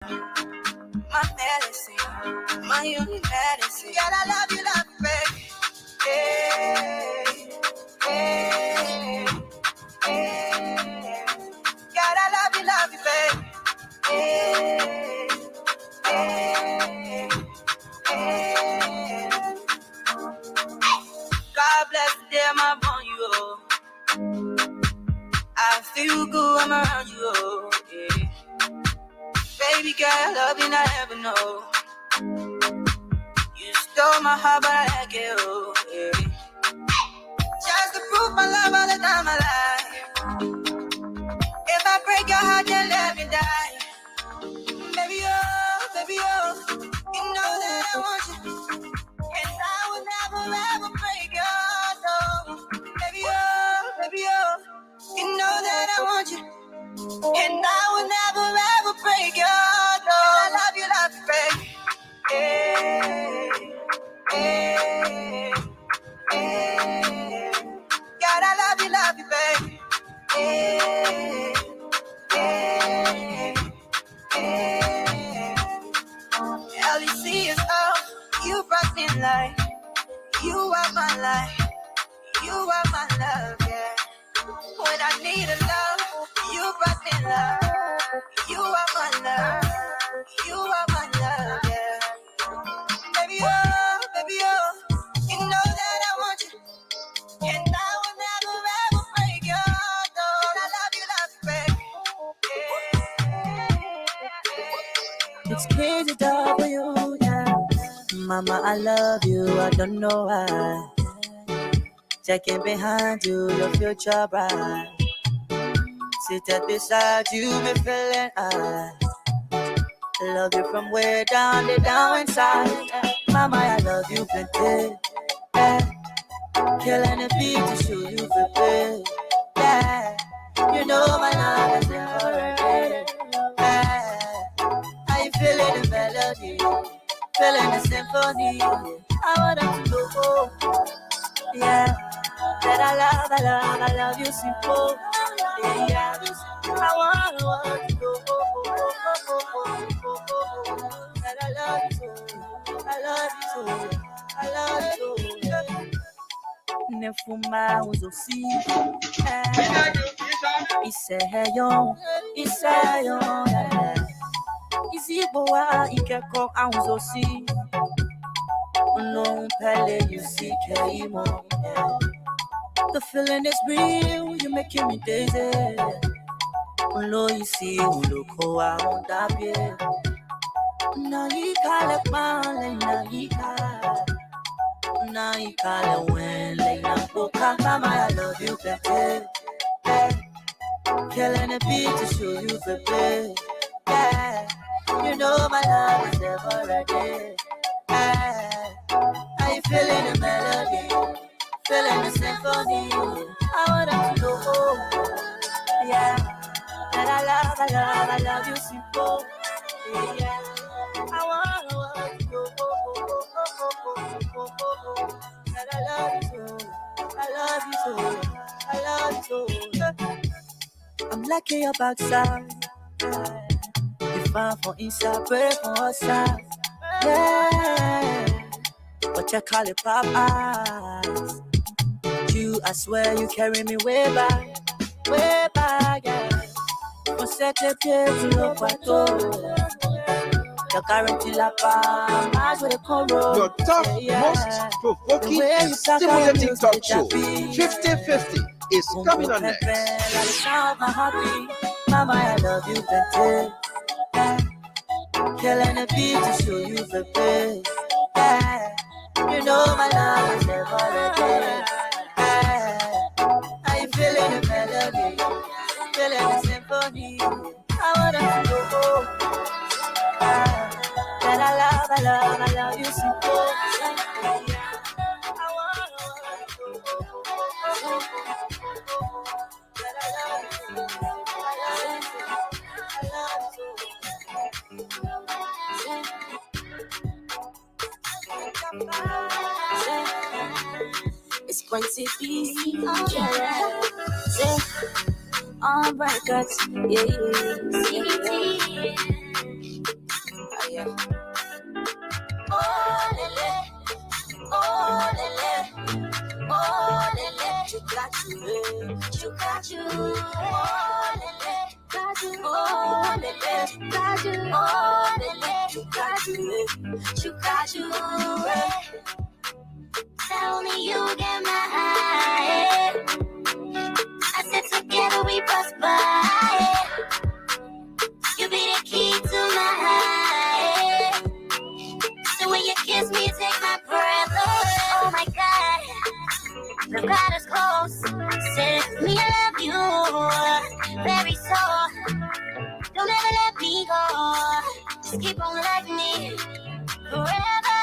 My medicine, my only medicine. God, I love you, baby. Hey, hey, hey. God, I love you, baby. Hey, hey, hey. God bless the day I'm upon you. Oh. I feel good, I'm around you. Oh. Yeah. Baby girl, I love you, I never know. You stole my heart, but I like it, oh, yeah. Just to prove my love all the time I lie. If I break your heart, then let me die. Baby, oh, you know that I want you. And I will never, ever break your heart, no. Baby, oh, you know that I want you. And I will never, ever break your heart, no. I love you, baby. Hey, hey, hey. God, I love you, baby. Hey, hey, hey. LEC is up. You brought me life. You are my life. You are my love, yeah. When I need a love, you brought me love. You are my love. You are my love, yeah. Baby, oh, you know that I want you. And I will never ever break your heart, though. I love you, baby. It's KGW, yeah. Mama, I love you, I don't know why. Checking behind you, your future bride. Seated beside you, me feeling I love you from way down the down inside. Mama, I love you plenty. Yeah. Killing the beat to show you the way. Yeah. You know my love is never ending. Yeah. Are you feeling the melody? Feeling the symphony? I want them to know. Yeah. That I love you simple. Yeah. I want to go. That I love you so. I love you so. Nefuma uzosi. Iseyon. Isiboa ikeko uzosi. No pele you see keimo. The feeling is real, you making me dizzy. Lo you see, look how I want that be. Naika le man, naika le when, na boka. Mama, I love you, baby. Killing the beat to show you, baby. Yeah, you know my love is never ready. Yeah, are you feeling the melody? Feeling the symphony? I want them to know. Yeah, that I love you, simple. Yeah, I want to go. That I love you so. I'm liking your backside. You fine for inside, pray for outside. Yeah, but you call it pop eyes. You, I swear, you carry me way back, yeah. For second to look your guarantee la palm, with a corro. Your top, most provoking and stimulating talk show, 50-50, is coming on next. Mama, I love you, baby. Killing the beat to show you the best. Yeah, you know my love is never ready. Are you feeling the melody? Feeling the symphony? I want to go. That I love you, simple. I want to go. That I love you. It's going to be on records, yeah. yeah. Oh, lele, oh, lele, oh, lele, chukaju, oh, lele, oh, lele, oh, lele, chukaju, tell me you get my eye. I said together we prosper. You be the key to my high. So when you kiss me, take my breath away. Oh my God, the God is close. Said me I love you very so. Don't ever let me go. Just keep on loving me forever.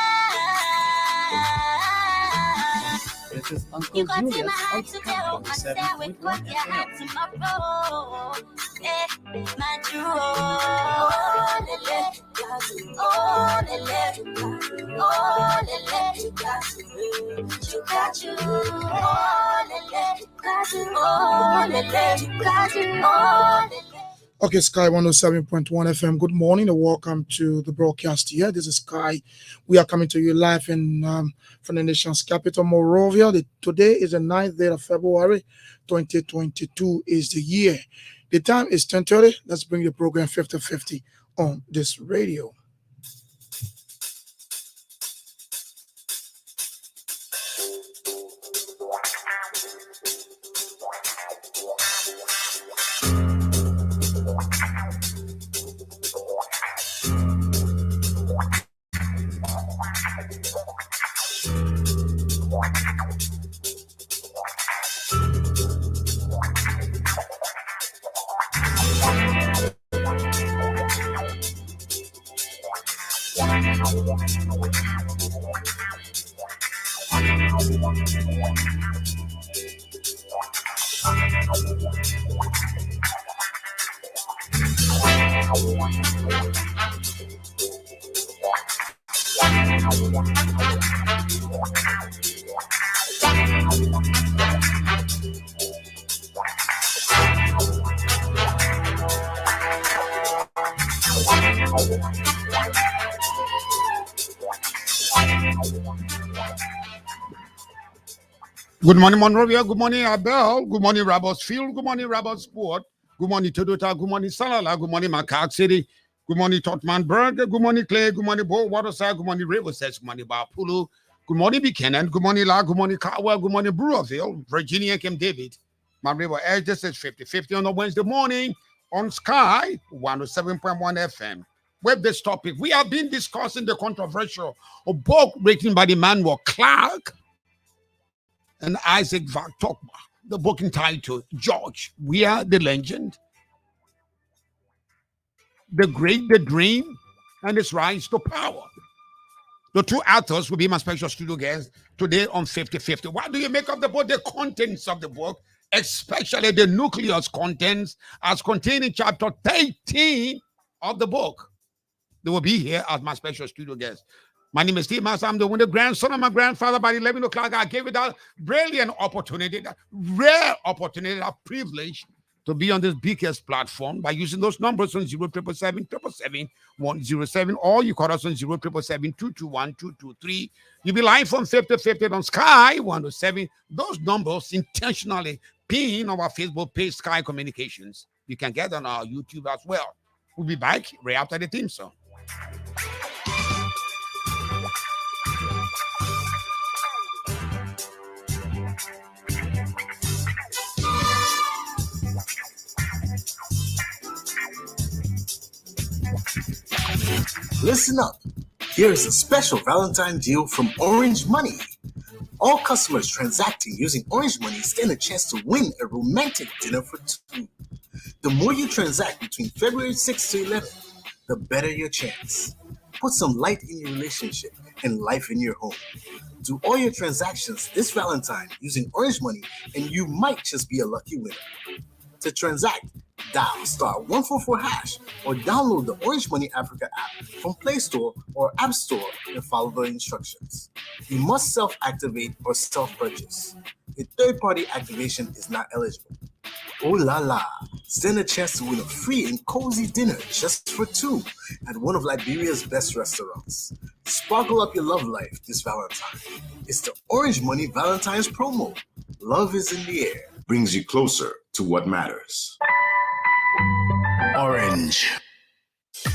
This is Uncle Julius Vah Tukpah, 7.1 FM. Tomorrow, my true. Oh, lele, oh, lele, oh, lele, chukaju, oh, lele, oh, lele, oh, lele. Okay, Sky 107.1 FM. Good morning and welcome to the broadcast here. This is Sky. We are coming to you live from the nation's capital, Monrovia. Today is the 9th day of February, 2022 is the year. The time is 10:30. Let's bring the program 50-50 on this radio. Good morning, Monrovia. Good morning, Abel. Good morning, Robertsfield. Good morning, Robertsport. Good morning, Todota. Good morning, Salala. Good morning, McCart City. Good morning, Totmanburg. Good morning, Clay. Good morning, Bo Waterside. Good morning, Riverside. Good morning, Bapulu. Good morning, Buchanan. Good morning, La. Good morning, Caldwell. Good morning, Brewerville. Virginia, Camp David. My river edge. This is 50-50 on a Wednesday morning on Sky 107.1 FM. With this topic, we have been discussing the controversial book written by Emmanuel Clarke and Isaac Vah Tukpah, the book entitled George, WEAH, the Legend, The Great, the Dream, and Its Rise to Power. The two authors will be my special studio guests today on 50-50. What do you make of the book? The contents of the book, especially the nucleus contents, as contained in chapter 13 of the book. They will be here as my special studio guests. My name is Steve Master. I'm the grandson of my grandfather by Emmanuel Clarke. I gave it that brilliant opportunity, that rare opportunity, that privilege to be on this biggest platform by using those numbers on 077-777-107, or you call us on 077-221-223. You'll be live from 50-50 on Sky 107. Those numbers intentionally pin on our Facebook page, Sky Communications. You can get on our YouTube as well. We'll be back right after the theme song. Listen up. Here is a special Valentine deal from Orange Money. All customers transacting using Orange Money stand a chance to win a romantic dinner for two. The more you transact between February 6th to 11th, the better your chance. Put some light in your relationship and life in your home. Do all your transactions this Valentine using Orange Money and you might just be a lucky winner. To transact, dial *144# or download the Orange Money Africa app from Play Store or App Store and follow the instructions. You must self-activate or self-purchase. A third-party activation is not eligible. Oh la la! Stand a chance to win a free and cozy dinner just for two at one of Liberia's best restaurants. Sparkle up your love life this Valentine. It's the Orange Money Valentine's promo. Love is in the air. Brings you closer to what matters. Orange. Hey,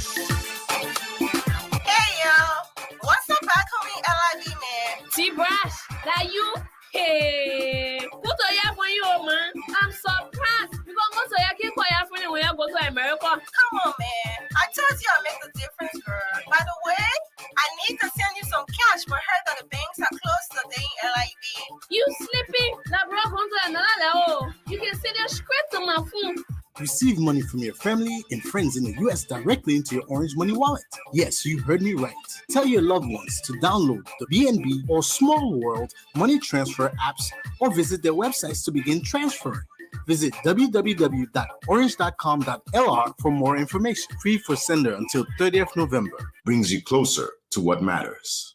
y'all. What's up, back homie LIB, man? T-Brash, that you? Hey, put a year for you, man. I'm surprised because most of you can't call your friend when you go to America. Come on, man. I told you I'll make the difference, girl. By the way, I need to send you some cash, but heard that the banks are closed today in LIB. You sleeping? That bro come to another level. You can send your script on my phone. Receive money from your family and friends in the US directly into your Orange Money wallet. Yes, you heard me right. Tell your loved ones to download the BNB or Small World money transfer apps or visit their websites to begin transferring. Visit www.orange.com.lr for more information. Free for sender until 30th November. Brings you closer to what matters.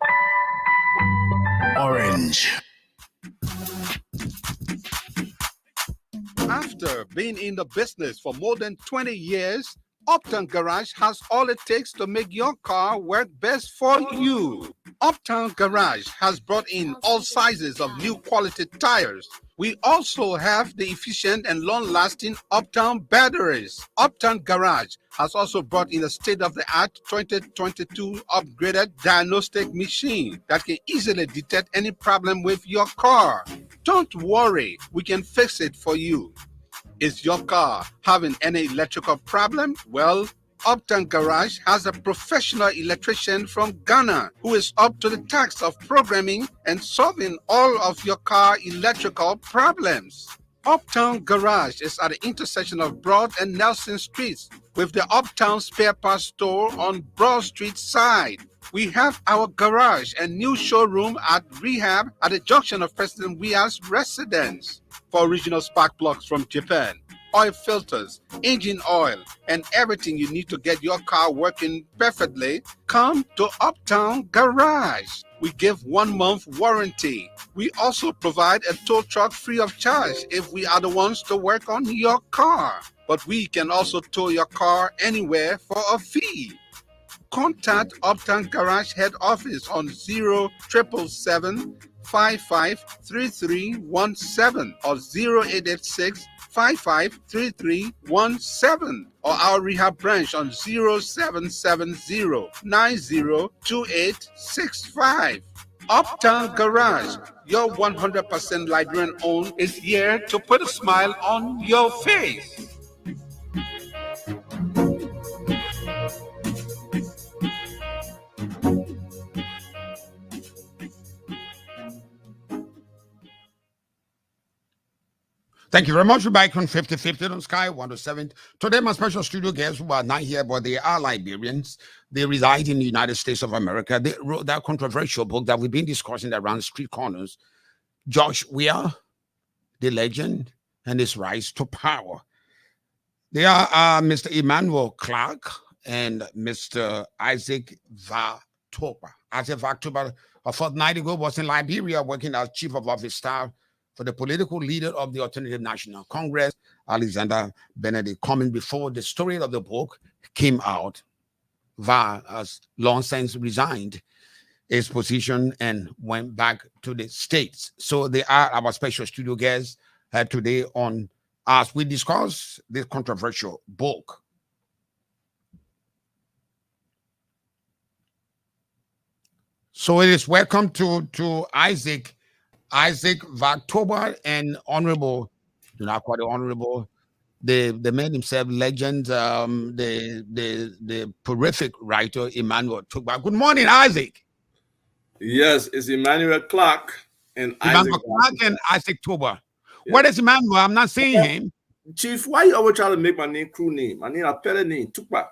Orange. After being in the business for more than 20 years, Uptown Garage has all it takes to make your car work best for you. Uptown Garage has brought in all sizes of new quality tires. We also have the efficient and long-lasting Uptown batteries. Uptown Garage has also brought in a state-of-the-art 2022 upgraded diagnostic machine that can easily detect any problem with your car. Don't worry, we can fix it for you. Is your car having any electrical problem? Well, Uptown Garage has a professional electrician from Ghana who is up to the task of programming and solving all of your car electrical problems. Uptown Garage is at the intersection of Broad and Nelson Streets with the Uptown Spare Parts Store on Broad Street side. We have our garage and new showroom at Rehab at the junction of President WEAH's residence. For original spark plugs from Japan, oil filters, engine oil, and everything you need to get your car working perfectly, come to Uptown Garage. We give 1 month warranty. We also provide a tow truck free of charge if we are the ones to work on your car. But we can also tow your car anywhere for a fee. Contact Uptown Garage head office on 0777 553317 or 0886 553317 or our rehab branch on 0770 902865. Uptown Garage, your 100% Liberian owned, is here to put a smile on your face. Thank you very much. We're back on 50/50 on Sky 107. Today, my special studio guests who are not here, but they are Liberians. They reside in the United States of America. They wrote that controversial book that we've been discussing around street corners. George Weah, the legend, and his rise to power. They are Mr. Emmanuel Clarke and Mr. Isaac Vah Tukpah. Isaac Vah Tukpah, a fortnight ago, was in Liberia working as chief of office staff for the political leader of the Alternative National Congress, Alexander Benedict. Coming before the story of the book came out, Vah has long since resigned his position and went back to the States. So they are our special studio guests today on as we discuss this controversial book. So it is welcome to Isaac Vah Tukpah and Honorable, do not call it Honorable, the man himself, legend, the prolific writer Emmanuel Tukpah. Good morning, Isaac. Yes, it's Emmanuel Clarke and Emmanuel Clarke and Isaac Tukpah. Yeah. Where is Emmanuel? I'm not seeing him. Chief, why you always try to make my name crew name? I need a pet name, Tukpah.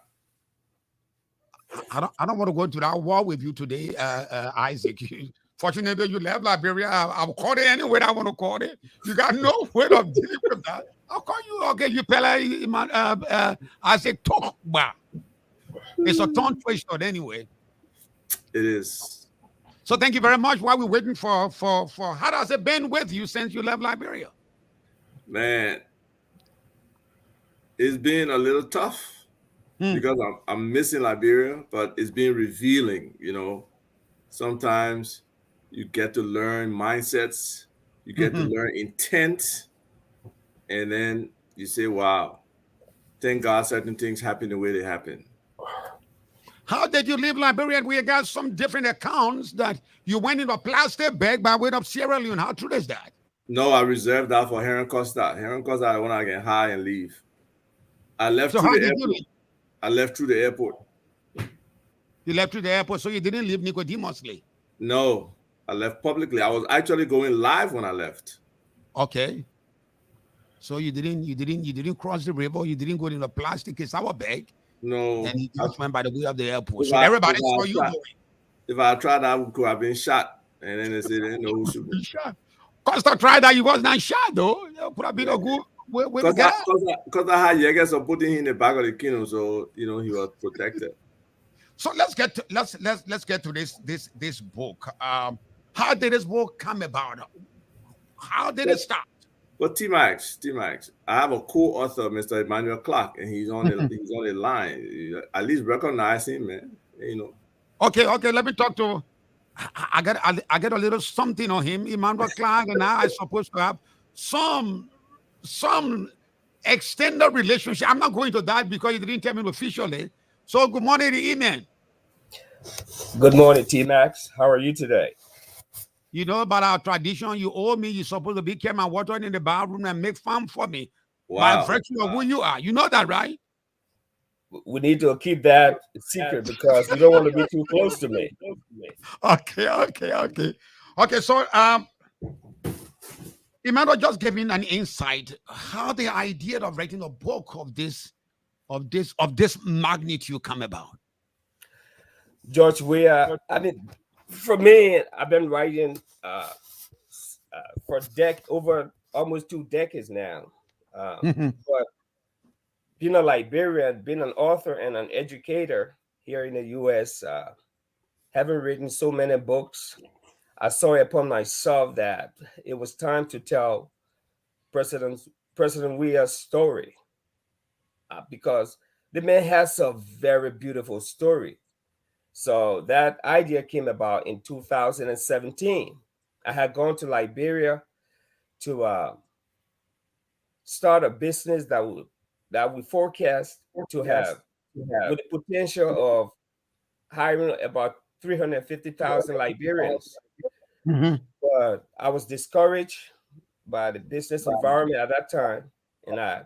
I don't want to go to that war with you today, Isaac. Fortunately, you left Liberia. I'll call it any way I want to call it. You got no way of dealing with that. I'll call you, okay, you fella, Isaac Tukpah. It's a tongue twister anyway. It is. So thank you very much. While we're waiting for how has it been with you since you left Liberia? Man, It's been a little tough because I'm missing Liberia, but it's been revealing. Sometimes you get to learn mindsets, you get to learn intent, and then you say, "Wow, thank God certain things happen the way they happen." How did you leave Liberia? We got some different accounts that you went in a plastic bag by way of Sierra Leone. How true is that? No, I reserved that for Heron Costa. Heron Costa, I want to get high and leave. I left So through how the did you airport. leave? I left through the airport. You left to the airport, so you didn't leave Nicodemusly. No, I left publicly. I was actually going live when I left. Okay. So you didn't cross the river. You didn't go in a plastic sour bag. No. And you just went by the way of the airport. If So I- everybody if I saw you tried- going. If I tried that, I could have been shot. And then they said they didn't know who should be. Shot. Costa tried that. You was not shot though. It could have been a good way to get out. Because I had Jägers of putting him in the back of the kingdom, so he was protected. So let's get to this book. How did this book come about? How did it start? But T-Max, I have a co-author, Mr. Emmanuel Clarke, and he's on the line. At least recognize him, man. Okay. Let me talk to. I get a little something on him. Emmanuel Clarke and I supposed to have some extended relationship. I'm not going to that because you didn't tell me officially. So good morning, Amen. Good morning, T-Max. How are you today? You know about our tradition. You owe me. You're supposed to be carrying water in the bathroom and make fun for me. Wow. By virtue of who you are. You know that, right? We need to keep that secret because you don't want to be too close to me. Okay. So, Emmanuel just gave me an insight how the idea of writing a book of this magnitude come about. George WEAH, I mean, for me, I've been writing for over almost 2 decades now. But being a Liberian, being an author and an educator here in the U.S., having written so many books, I saw upon myself that it was time to tell President WEAH's story because the man has a very beautiful story. So that idea came about in 2017. I had gone to Liberia to start a business that we forecast to have with the potential of hiring about 350,000 Liberians. But I was discouraged by the business environment at that time, and I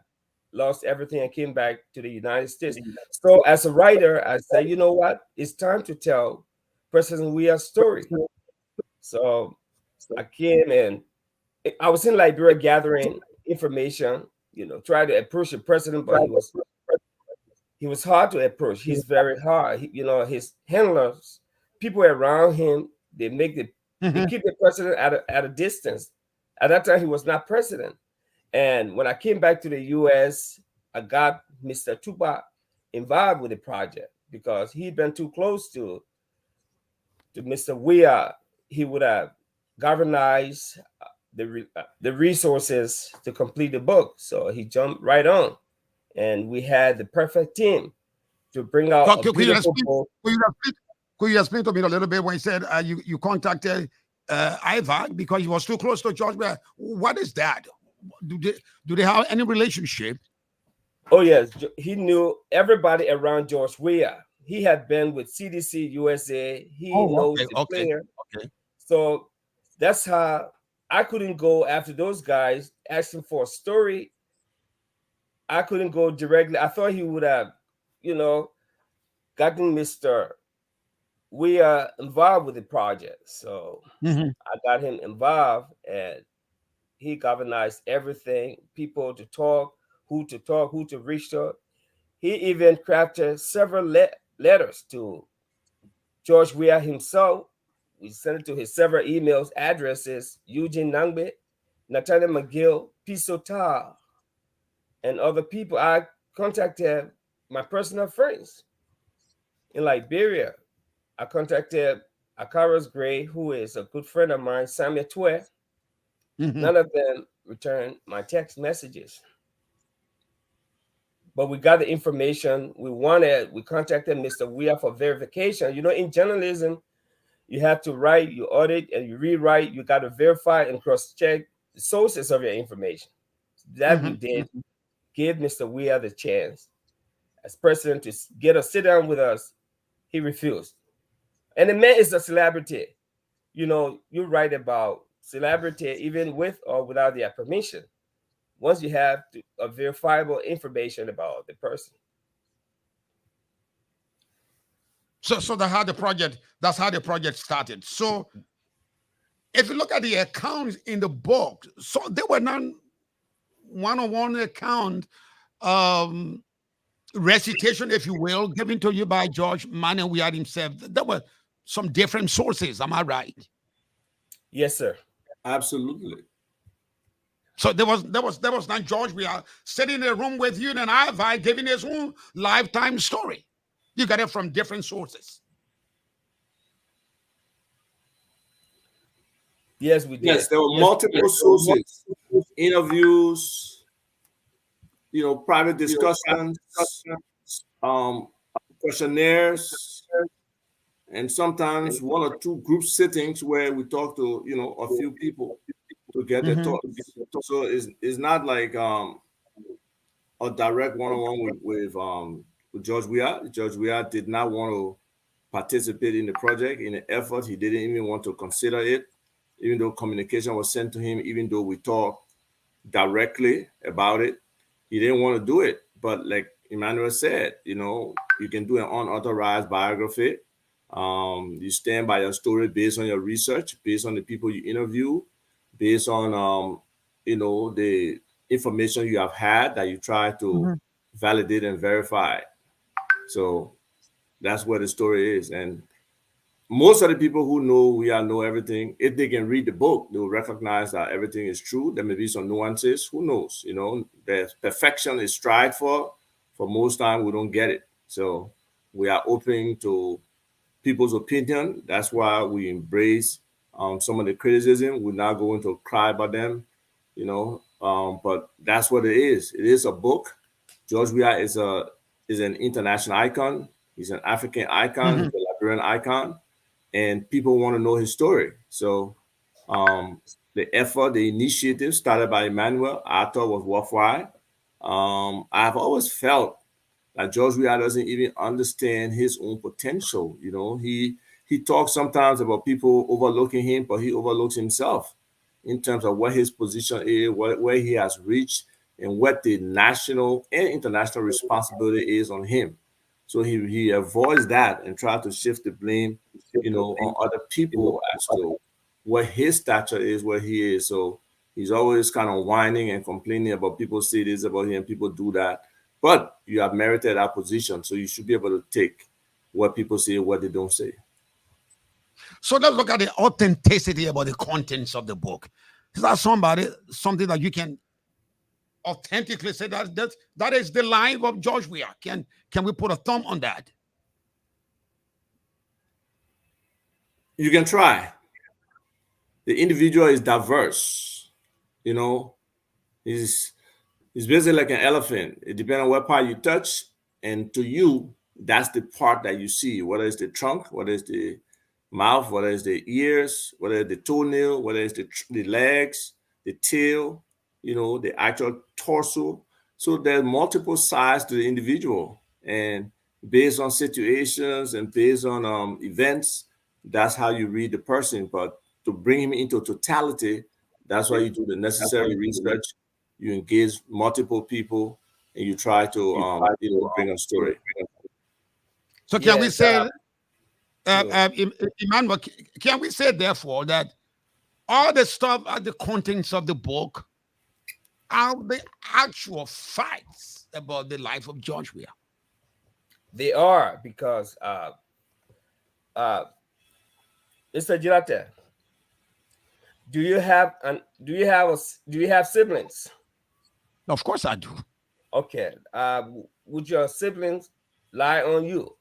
lost everything and came back to the United States. So as a writer, I said, you know what? It's time to tell President WEAH's story. So I came and I was in Liberia gathering information, try to approach the president, but he was hard to approach. He's very hard. His handlers, people around him, they keep the president at a distance. At that time, he was not president. And when I came back to the U.S., I got Mr. Tukpah involved with the project because he'd been too close to Mr. WEAH. He would have galvanized the resources to complete the book. So he jumped right on. And we had the perfect team to bring out a beautiful book. Could you explain to me a little bit when you said you contacted Vah because you was too close to George WEAH? What is that? Do they have any relationship? Oh, yes. He knew everybody around George WEAH. He had been with CDC USA. He knows the player. Okay. So that's how I couldn't go after those guys asking for a story. I couldn't go directly. I thought he would have, gotten Mr. WEAH involved with the project. So I got him involved and he galvanized everything, people to talk, who to reach to. He even crafted several letters to George WEAH himself. We sent it to his several emails, addresses, Eugene Nangbe, Nathaniel McGill, Pisota, and other people. I contacted my personal friends in Liberia. I contacted Akaras Gray, who is a good friend of mine, Samuel Twe. None of them returned my text messages. but we got the information we wanted. We contacted Mr. WEAH for verification. You know, in journalism, you have to write, you audit, and you rewrite. You got to verify and cross-check the sources of your information. That we did. Give Mr. WEAH the chance as president to get a sit down with us. He refused. And the man is a celebrity. You know, you write about celebrity even with or without their permission. Once you have a verifiable information about the person. So that's how the project started. So if you look at the accounts in the book, so they were not one-on-one account recitation, if you will, given to you by George Emmanuel WEAH himself. There were some different sources. Am I right? Yes, sir. Absolutely. So there was not George WEAH sitting in a room with you and I giving his own lifetime story. You got it from different sources. Yes, we did. Yes, there were multiple sources, interviews, you know, private discussions, questionnaires, and sometimes one or two group sittings where we talk to, you know, a few people to get their thoughts. So it's not like a direct one-on-one with George WEAH. George WEAH did not want to participate in the project, in the effort. He didn't even want to consider it, even though communication was sent to him, even though we talked directly about it. He didn't want to do it. But like Emmanuel said, you know, you can do an unauthorized biography. You stand by your story based on your research, based on the people you interview, based on, you know, the information you have had that you try to validate and verify. So that's where the story is. And most of the people who know WEAH know everything. If they can read the book, they will recognize that everything is true. There may be some nuances. Who knows? You know, the perfection is strived for. For most time, we don't get it. So we are open to people's opinion. That's why we embrace some of the criticism. We're not going to cry about them, you know. But that's what it is. It is a book. George WEAH is an international icon. He's an African icon, he's a Liberian icon. And people want to know his story. So the effort, the initiative started by Emmanuel, I thought was worthwhile. I've always felt that George WEAH doesn't even understand his own potential. You know, he talks sometimes about people overlooking him, but he overlooks himself in terms of what his position is, where he has reached, and what the national and international responsibility is on him. So he avoids that and tries to shift the blame, you know, on other people as to what his stature is, where he is. So he's always kind of whining and complaining about people say this about him, people do that. But you have merited that position, so you should be able to take what people say, what they don't say. So let's look at the authenticity about the contents of the book. Is that something that you can authentically say that is the life of George WEAH? Can we put a thumb on that? You can try. The individual is diverse. You know, he's basically like an elephant. It depends on what part you touch, and to you, that's the part that you see. Whether it's the trunk, whether it's the mouth, whether it's the ears, whether it's the toenail, whether it's the legs, the tail, you know, the actual torso. So there's multiple sides to the individual, and based on situations and based on events, that's how you read the person. But to bring him into totality, that's why you do the necessary research. You engage multiple people, and you try to bring a story. So can we say, Emmanuel, can we say therefore that all the stuff at the contents of the book are the actual facts about the life of George WEAH? They are, because Mr. Jlateh, do you have siblings? Of course I do. Okay. Would your siblings lie on you?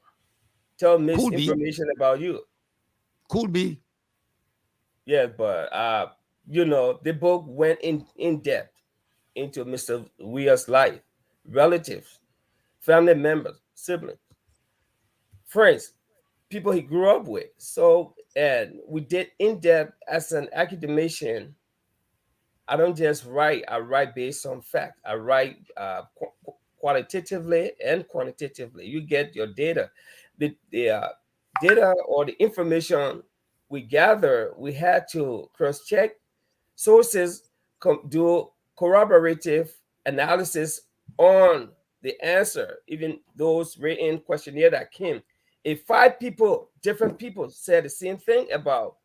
Tell misinformation about you? Could be. Yeah, but you know, the book went in depth into Mr. WEAH's life, relatives. family members, siblings, friends, people he grew up with. So, and we did in-depth as an academician. I don't just write, I write based on fact. I write qualitatively and quantitatively. You get your data. The data or the information we gather, we had to cross-check sources, do corroborative analysis on the answer, even those written questionnaire that came. If 5 people, different people, said the same thing about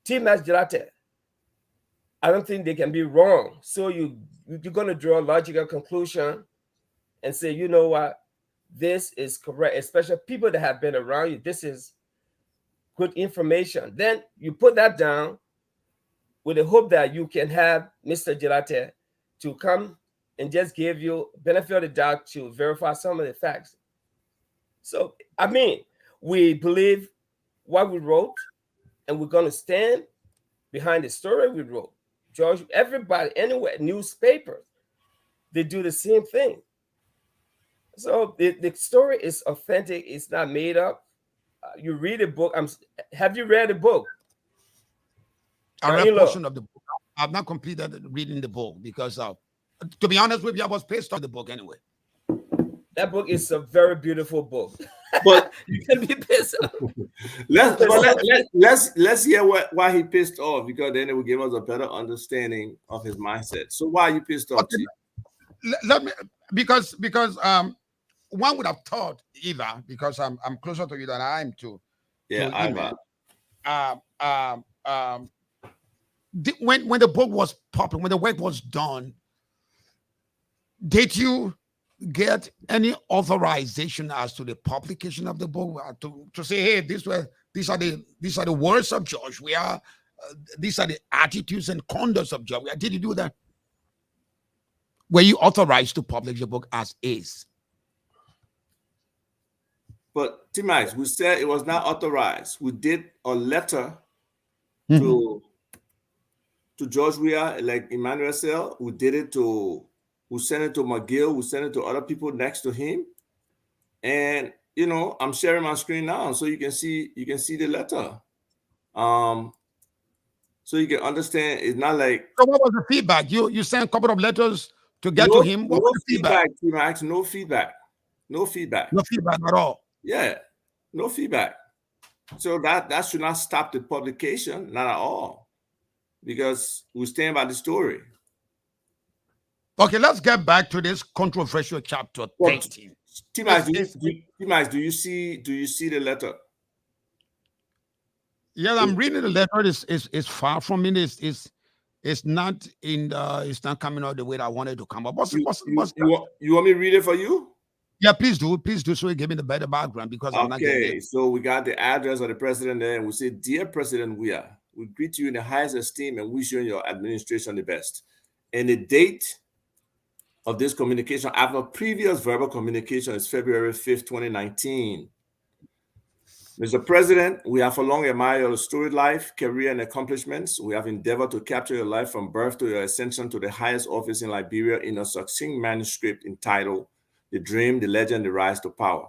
T-Max Jlateh, I don't think they can be wrong. So you're going to draw a logical conclusion and say, you know what, this is correct, especially people that have been around you. This is good information. Then you put that down with the hope that you can have Mr. Jlateh to come and just give you benefit of the doubt to verify some of the facts. So, I mean, we believe what we wrote, and we're going to stand behind the story we wrote. George, everybody, anywhere, newspapers, they do the same thing. So the story is authentic. It's not made up. You read a book. Have you read a book? I read a portion of the book. I've not completed reading the book because, to be honest with you, I was pissed off the book anyway. That book is a very beautiful book. But you can be pissed off. Let's hear why he pissed off, because then it will give us a better understanding of his mindset. So why are you pissed off? Okay. Let me, because one would have thought either, because I'm closer to you than I am to. Yeah, when the book was popping, when the work was done, did you get any authorization as to the publication of the book to say, hey, these are the words of George WEAH, these are the attitudes and conducts of George WEAH? Did you do that? Were you authorized to publish the book as is? But T-Max, we said it was not authorized. We did a letter to George WEAH, like Emmanuel said. We did it to. We sent it to McGill. We sent it to other people next to him, and I'm sharing my screen now, so you can see the letter, so you can understand. It's not like. So what was the feedback? You sent a couple of letters to get to him. What was the feedback? T-Max, no feedback. No feedback. No feedback at all. Yeah, no feedback. So that should not stop the publication, not at all, because we stand by the story. Okay, let's get back to this controversial chapter 13. T-Max, do you see the letter? Yeah, I'm reading the letter. It's far from me. It's not it's not coming out the way that I wanted to come up. You want me to read it for you? Yeah, please do. So you give me the better background, because I'm not getting it. So we got the address of the president there, and we say, "Dear President WEAH, we greet you in the highest esteem and wish you and your administration the best." And the date of this communication after previous verbal communication is February 5th, 2019. Mr. President, we have for long admired your storied life, career, and accomplishments. We have endeavored to capture your life from birth to your ascension to the highest office in Liberia in a succinct manuscript entitled The Dream, the Legend, the Rise to Power.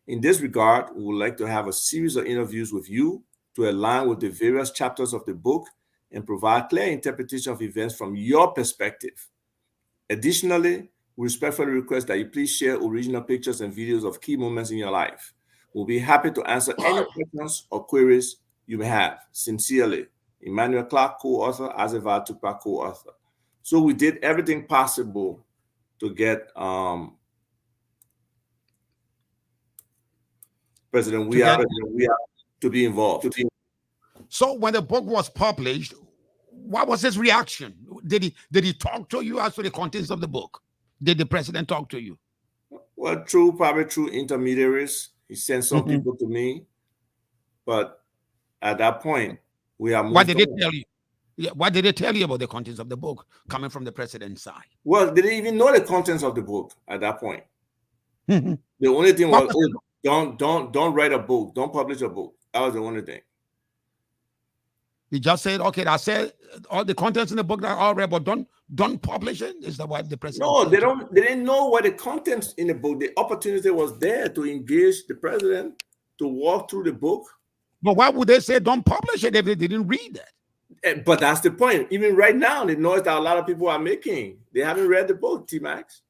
In this regard, we would like to have a series of interviews with you to align with the various chapters of the book and provide clear interpretation of events from your perspective. Additionally, we respectfully request that you please share original pictures and videos of key moments in your life. We'll be happy to answer any questions or queries you may have. Sincerely, Emmanuel Clarke, co-author, Vah Tukpah, co-author. So we did everything possible to get President WEAH to be involved. So when the book was published, what was his reaction? Did he talk to you as to the contents of the book? Did the president talk to you? Well, probably through intermediaries. He sent some people to me, but at that point, we are moved. What did they tell you? Yeah, what did they tell you about the contents of the book coming from the president's side? Well, they didn't even know the contents of the book at that point. The only thing was, don't write a book, don't publish a book. That was the only thing. He just said, okay, I said all the contents in the book that I read, but don't publish it. Is that what the president No, said? they didn't know what the contents in the book. The opportunity was there to engage the president to walk through the book. But why would they say don't publish it if they didn't read it? But that's the point. Even right now, the noise that a lot of people are making, they haven't read the book, T-Max.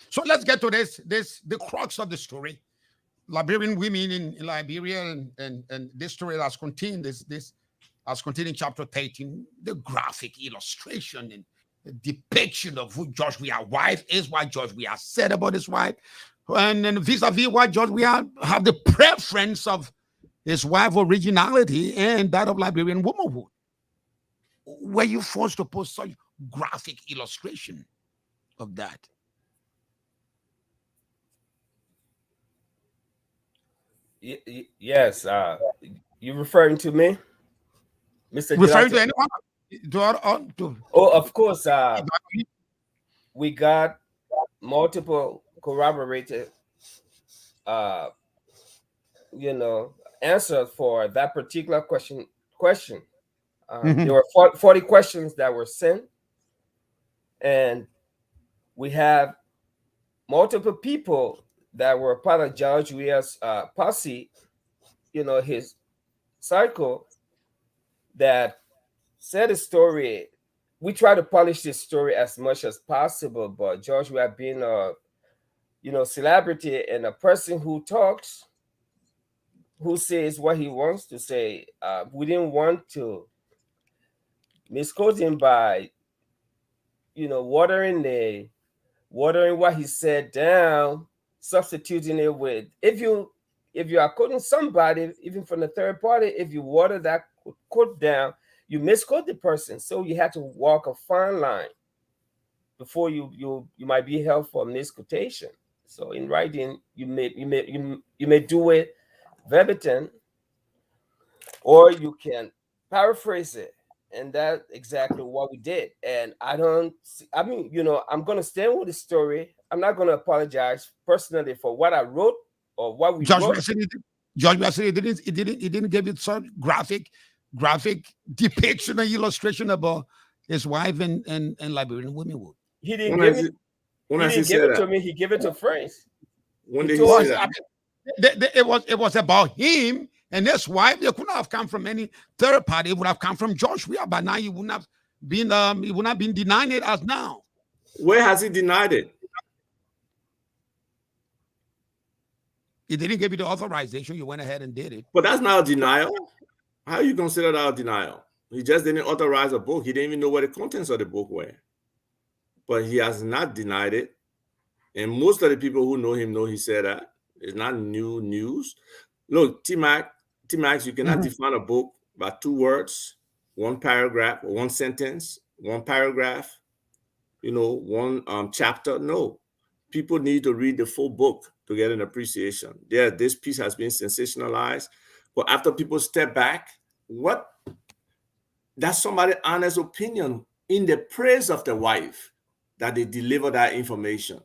So let's get to the crux of the story. Liberian women in Liberia, and this story has contained this has contained in chapter 13, the graphic illustration and the depiction of who George Weah's wife is, what George Weah said about his wife, and then vis-a-vis what George Weah have the preference of his wife originality and that of Liberian womanhood. Were you forced to post such graphic illustration of that? Yes. You referring to me, Mr. Referring Jlateh? to anyone? Oh, of course. We got multiple corroborated, answers for that particular question. There were 40 questions that were sent, and we have multiple people that were part of George Weah's posse, his cycle, that said a story. We try to polish this story as much as possible, but George Weah being a celebrity and a person who talks, who says what he wants to say, we didn't want to misquote him by watering what he said down, substituting it with, if you are quoting somebody, even from the third party, if you water that quote down, you misquote the person. So you have to walk a fine line before you might be held for misquotation. So in writing, you may do it verbatim, or you can paraphrase it. And that's exactly what we did. And I'm going to stand with the story. I'm not going to apologize personally for what I wrote or what we wrote. George Weah said he didn't give it some graphic depiction or illustration about his wife and Liberian womenhood. He didn't give it to me. He gave it to friends. When did he say that? It was about him and his wife. They could not have come from any third party. It would have come from George Weah. But now he would not have been denying it as now. Where has he denied it? He didn't give you the authorization. You went ahead and did it. But that's not a denial. How you consider that a denial? He just didn't authorize a book. He didn't even know what the contents of the book were. But he has not denied it. And most of the people who know him know he said that. It's not new news. Look, T-Max, you cannot define a book by 2 words, 1 paragraph, or 1 sentence, 1 paragraph, one chapter. No. People need to read the full book to get an appreciation. Yeah, this piece has been sensationalized. But after people step back, that's somebody's honest opinion in the praise of the wife that they deliver that information.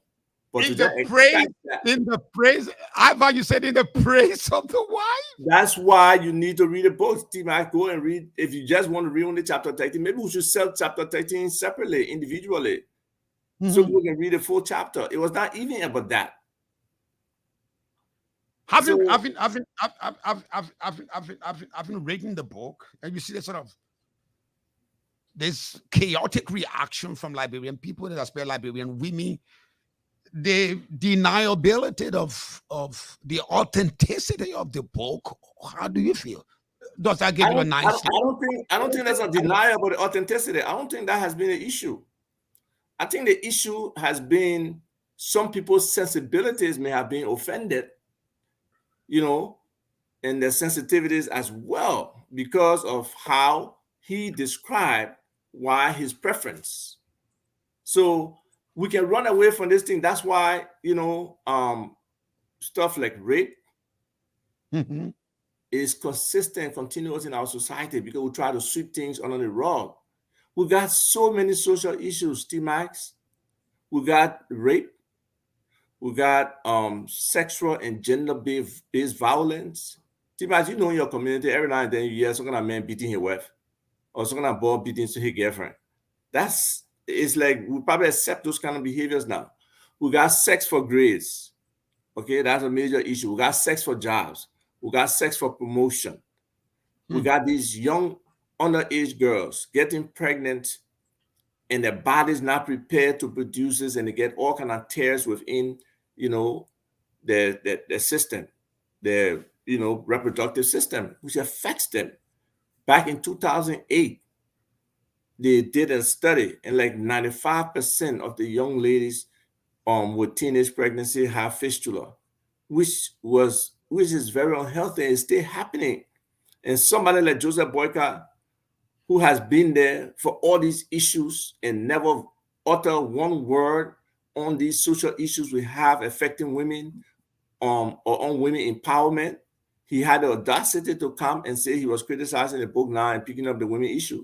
But in the praise, I thought you said in the praise of the wife. That's why you need to read a book. T-Mac, go and read. If you just want to read only chapter 13, maybe we should sell chapter 13 separately, individually, so we can read the full chapter. It was not even about that. I've been reading the book, and you see the sort of this chaotic reaction from Liberian people, and especially Liberian women, the deniability of the authenticity of the book. How do you feel? Does that give you a nice? I don't think that's a denial about the authenticity. I don't think that has been an issue. I think the issue has been some people's sensibilities may have been offended, and their sensitivities as well, because of how he described why his preference. So we can run away from this thing. That's why, stuff like rape is consistent, continuous in our society, because we try to sweep things under the rug. We got so many social issues, T-Max. We got rape. We got sexual and gender-based violence, Timas, you know, in your community, every now and then you hear some kind of man beating his wife, or some kind of boy beating his girlfriend. It's like we probably accept those kind of behaviors now. We got sex for grades. Okay, that's a major issue. We got sex for jobs. We got sex for promotion. We got these young underage girls getting pregnant and their body's not prepared to produce this, and they get all kind of tears within, you know, their system, their, you know, reproductive system, which affects them. Back in 2008, they did a study, and like 95% of the young ladies with teenage pregnancy have fistula, which is very unhealthy and still happening. And somebody like Joseph Boyka, who has been there for all these issues and never utter one word on these social issues we have affecting women, or on women empowerment, he had the audacity to come and say he was criticizing the book now and picking up the women issue.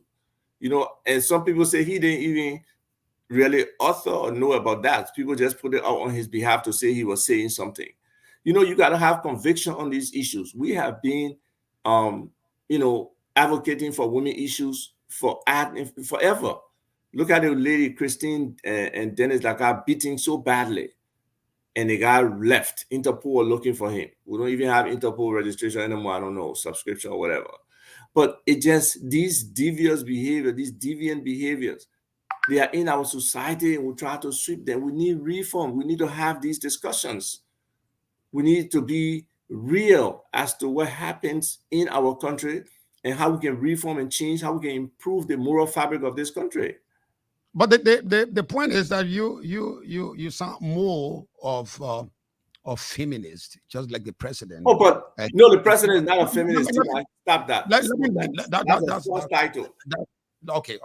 You know, and some people say he didn't even really author or know about that. People just put it out on his behalf to say he was saying something. You know, you got to have conviction on these issues. We have been, you know, advocating for women issues forever. Look at the lady Christine and Dennis that got beaten so badly, and they got left. Interpol looking for him. We don't even have Interpol registration anymore. I don't know, subscription or whatever. But it just, these devious behavior, these deviant behaviors, they are in our society, and we try to sweep them. We need reform. We need to have these discussions. We need to be real as to what happens in our country and how we can reform and change, how we can improve the moral fabric of this country. But the point is that you sound more of feminist, just like the president. Oh, but no, the president is not a feminist. Stop that. That's a false title. Okay.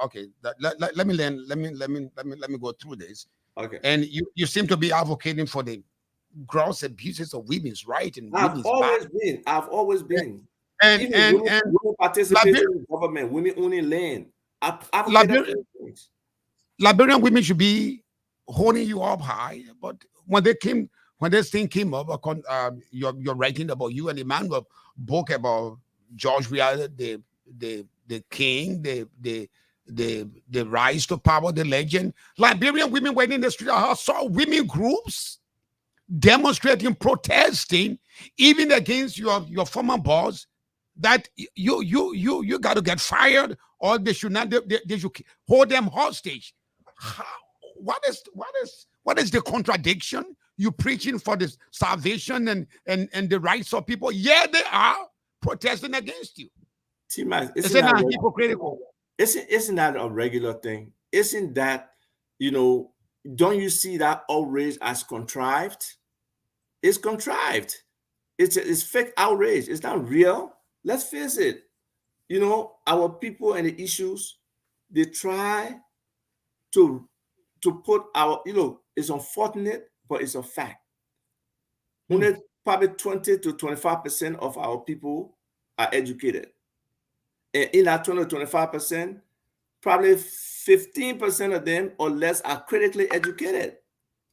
Let me go through this. Okay. And you seem to be advocating for the gross abuses of women's rights and I've always been. And women participate in government, women owning land. Liberian women should be holding you up high, but when this thing came up, you're writing about you and Emmanuel book about George Weah, the king, the rise to power, the legend. Liberian women went in the street. I saw women groups demonstrating, protesting, even against your former boss, that you got to get fired, or they should not. They should hold them hostage. What is the contradiction? You preaching for the salvation and the rights of people. Yeah, they are protesting against you. Isn't that hypocritical? Isn't that a regular thing? Isn't that, don't you see that outrage as contrived? It's contrived. It's fake outrage. It's not real. Let's face it. Our people and the issues, they try to put it's unfortunate, but it's a fact. Only probably 20 to 25% of our people are educated. And in that 20 to 25%, probably 15% of them or less are critically educated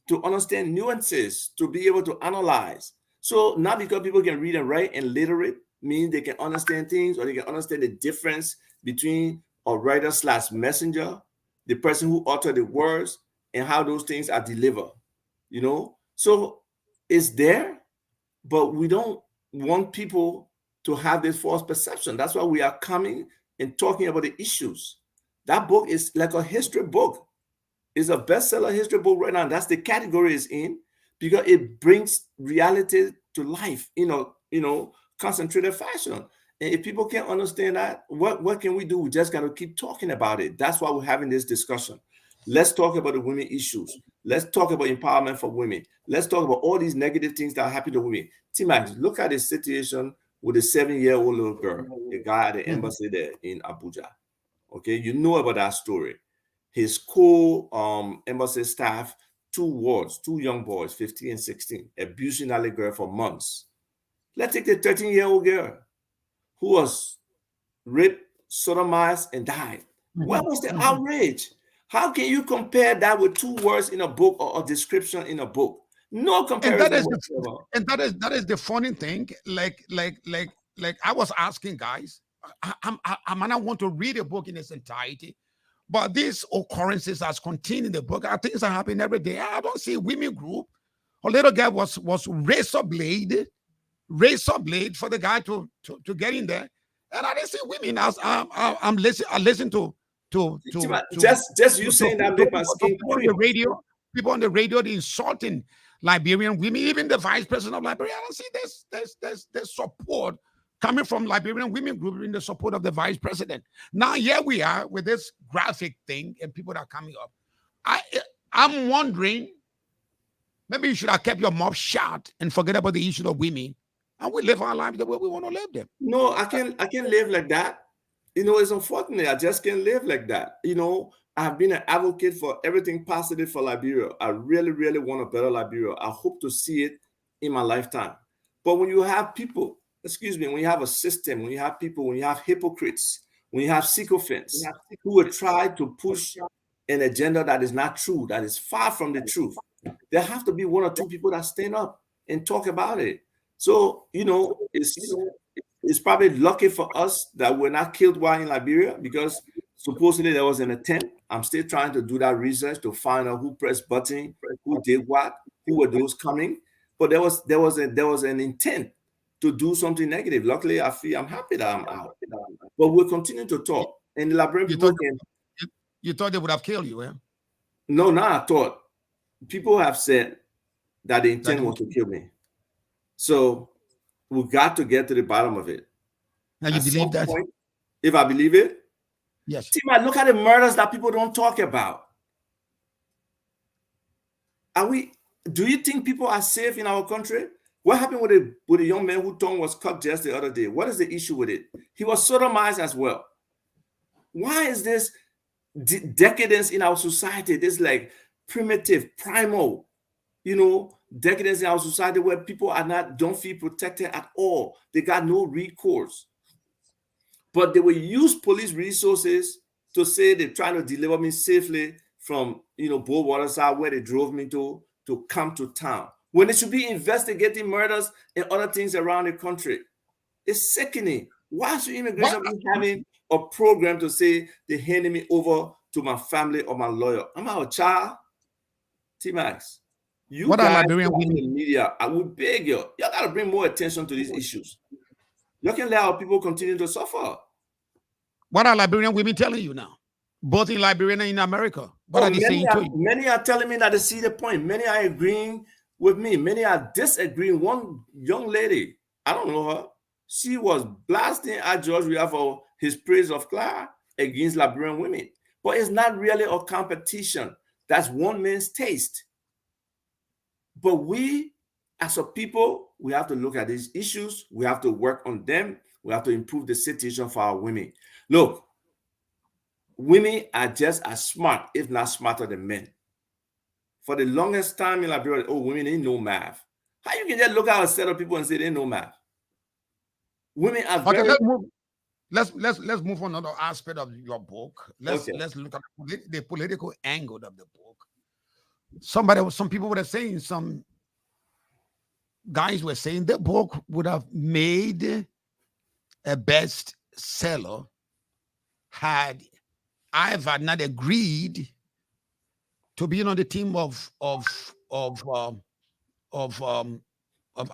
to understand nuances, to be able to analyze. So not because people can read and write and literate means they can understand things, or they can understand the difference between a writer/messenger, the person who uttered the words, and how those things are delivered. So it's there, but we don't want people to have this false perception. That's why we are coming and talking about the issues. That book is like a history book. It's a bestseller history book right now. That's the category it's in, because it brings reality to life in a concentrated fashion. And if people can't understand that, what can we do? We just got to keep talking about it. That's why we're having this discussion. Let's talk about the women issues. Let's talk about empowerment for women. Let's talk about all these negative things that are happening to women. T-Max, look at the situation with a 7-year-old little girl, the guy at the embassy there in Abuja. Okay, you know about that story. His embassy staff, 2 young boys, 15 and 16, abusing that little girl for months. Let's take the 13-year-old girl who was raped, sodomized, and died. What was the outrage? How can you compare that with 2 words in a book or a description in a book? No comparison. And that is the funny thing. Like like I was asking guys, I might not want to read a book in its entirety, but these occurrences as contained in the book are things that happen every day. I don't see a women group. A little guy was razor blade for the guy to get in there, and I didn't see women. As I listen to just you saying that make my skin people on the radio, the insulting Liberian women, even the vice president of Liberia. I don't see there's support coming from Liberian women group in the support of the vice president. Now here we are with this graphic thing and people that are coming up. I'm wondering, maybe you should have kept your mouth shut and forget about the issue of women, and we live our lives the way we want to live them. No, I can't live like that. It's unfortunate. I just can't live like that. I've been an advocate for everything positive for Liberia. I really, really want a better Liberia. I hope to see it in my lifetime. But when you have people, when you have a system, when you have people, when you have hypocrites, when you have sycophants who will try to push an agenda that is not true, that is far from the truth, there have to be one or two people that stand up and talk about it. So, it's probably lucky for us that we're not killed while in Liberia, because supposedly there was an attempt. I'm still trying to do that research to find out who pressed button, who did what, who were those coming. But there was an intent to do something negative. Luckily, I'm happy that I'm out. But we'll continue to talk. And the Liberian people you thought they would have killed you, eh? No, I thought. People have said that the intent was to kill me. So we got to get to the bottom of it. Now you believe that? If I believe it? Yes. Look at the murders that people don't talk about. Do you think people are safe in our country? What happened with a young man whose tongue was cut just the other day? What is the issue with it? He was sodomized as well. Why is this decadence in our society? This like primitive, primal, decadence in our society where people don't feel protected at all. They got no recourse. But they will use police resources to say they're trying to deliver me safely from, Waterside, where they drove me to come to town, when they should be investigating murders and other things around the country. It's sickening. Why should immigration be having a program to say they're handing me over to my family or my lawyer? I'm our child. T-Max, you guys in the media, I would beg you, y'all got to bring more attention to these issues. You can let our people continue to suffer. What are Liberian women telling you now? Both in Liberia and in America. What are they saying to you? Many are telling me that they see the point. Many are agreeing with me. Many are disagreeing. One young lady, I don't know her, she was blasting at George Weah for his praise of Clarke against Liberian women. But it's not really a competition. That's one man's taste. But we, as a people, we have to look at these issues. We have to work on them. We have to improve the situation for our women. Look, women are just as smart, if not smarter than men. For the longest time in Liberia, women ain't no math. How you can just look at a set of people and say they ain't no math? Women are very... Let's move on to another aspect of your book. Let's look at the political angle of the book. Some people were saying, some guys were saying the book would have made a bestseller had Ivor not agreed to be on the team of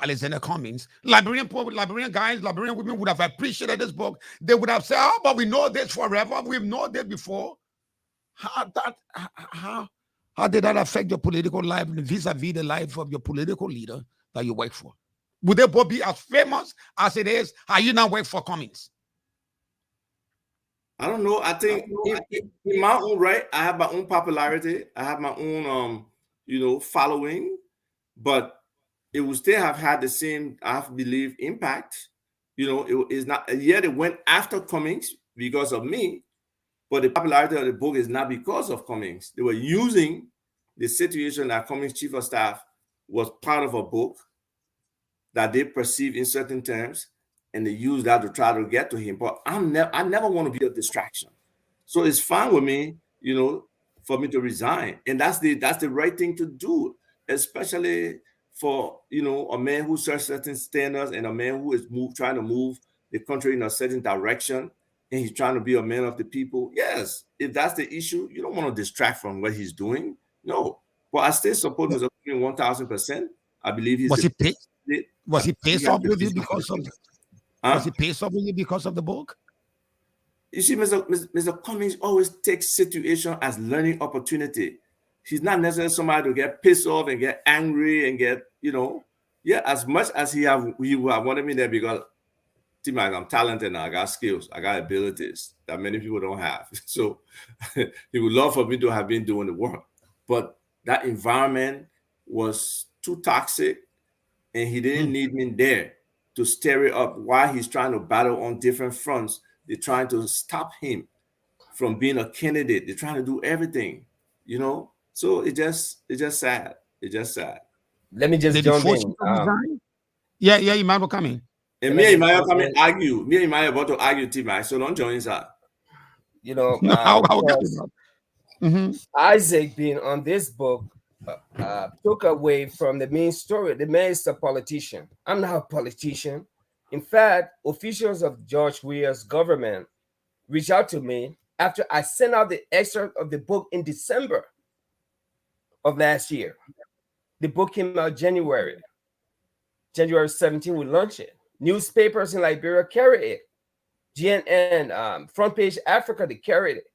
Alexander Cummings. Liberian guys, Liberian women would have appreciated this book. They would have said, "Oh, but we know this forever. We've known this before." How did that affect your political life vis-a-vis the life of your political leader that you work for? Would they both be as famous as it is? How you now work for Cummings? I don't know. I think in my own right, I have my own popularity. I have my own, following, but it would still have had the same, I believe, impact. It is not. Yeah, they went after Cummings because of me, but the popularity of the book is not because of Cummings. They were using the situation that Cummings' chief of staff was part of a book that they perceive in certain terms, and they use that to try to get to him. But I never want to be a distraction. So it's fine with me, for me to resign. And that's the right thing to do, especially for, a man who serves certain standards and a man who is trying to move the country in a certain direction and he's trying to be a man of the people, yes, if that's the issue, you don't want to distract from what he's doing. No. But I still support Mr. Cummings 1,000%. I believe he's was he pissed off with you because of was he pissed off with you because of the book? You see, Mr. Cummings always takes situation as learning opportunity. He's not necessarily somebody to get pissed off and get angry and get, as much as he would have wanted me there because I'm talented and I got skills, I got abilities that many people don't have. So he would love for me to have been doing the work. But that environment was too toxic and he didn't need me there to stir it up while he's trying to battle on different fronts. They're trying to stop him from being a candidate. They're trying to do everything, So it's just sad. It's just sad. Let me just jump in. Yeah, Emmanuel coming. And me and Emmanuel coming argue. Me and Emmanuel about to argue, T-Mac, so don't join inside. Isaac being on this book took away from the main story. The man is a politician. I'm not a politician. In fact, officials of George Weah's government reached out to me after I sent out the excerpt of the book in December of last year. The book came out January 17, we launched it. Newspapers in Liberia carried it. GNN, Front Page Africa, they carried it.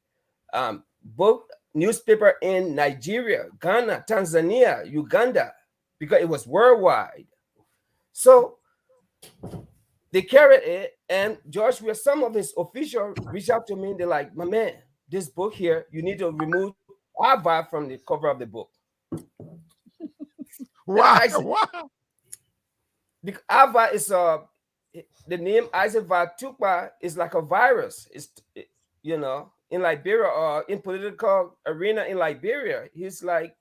Book newspaper in Nigeria, Ghana, Tanzania, Uganda, because it was worldwide. So they carried it, and George Weah, some of his officials reached out to me. They're like, my man, this book here, you need to remove Vah from the cover of the book. Wow. Because Vah is the name Isaac Vah Tukpah is like a virus. It's in Liberia or in political arena in Liberia, he's like,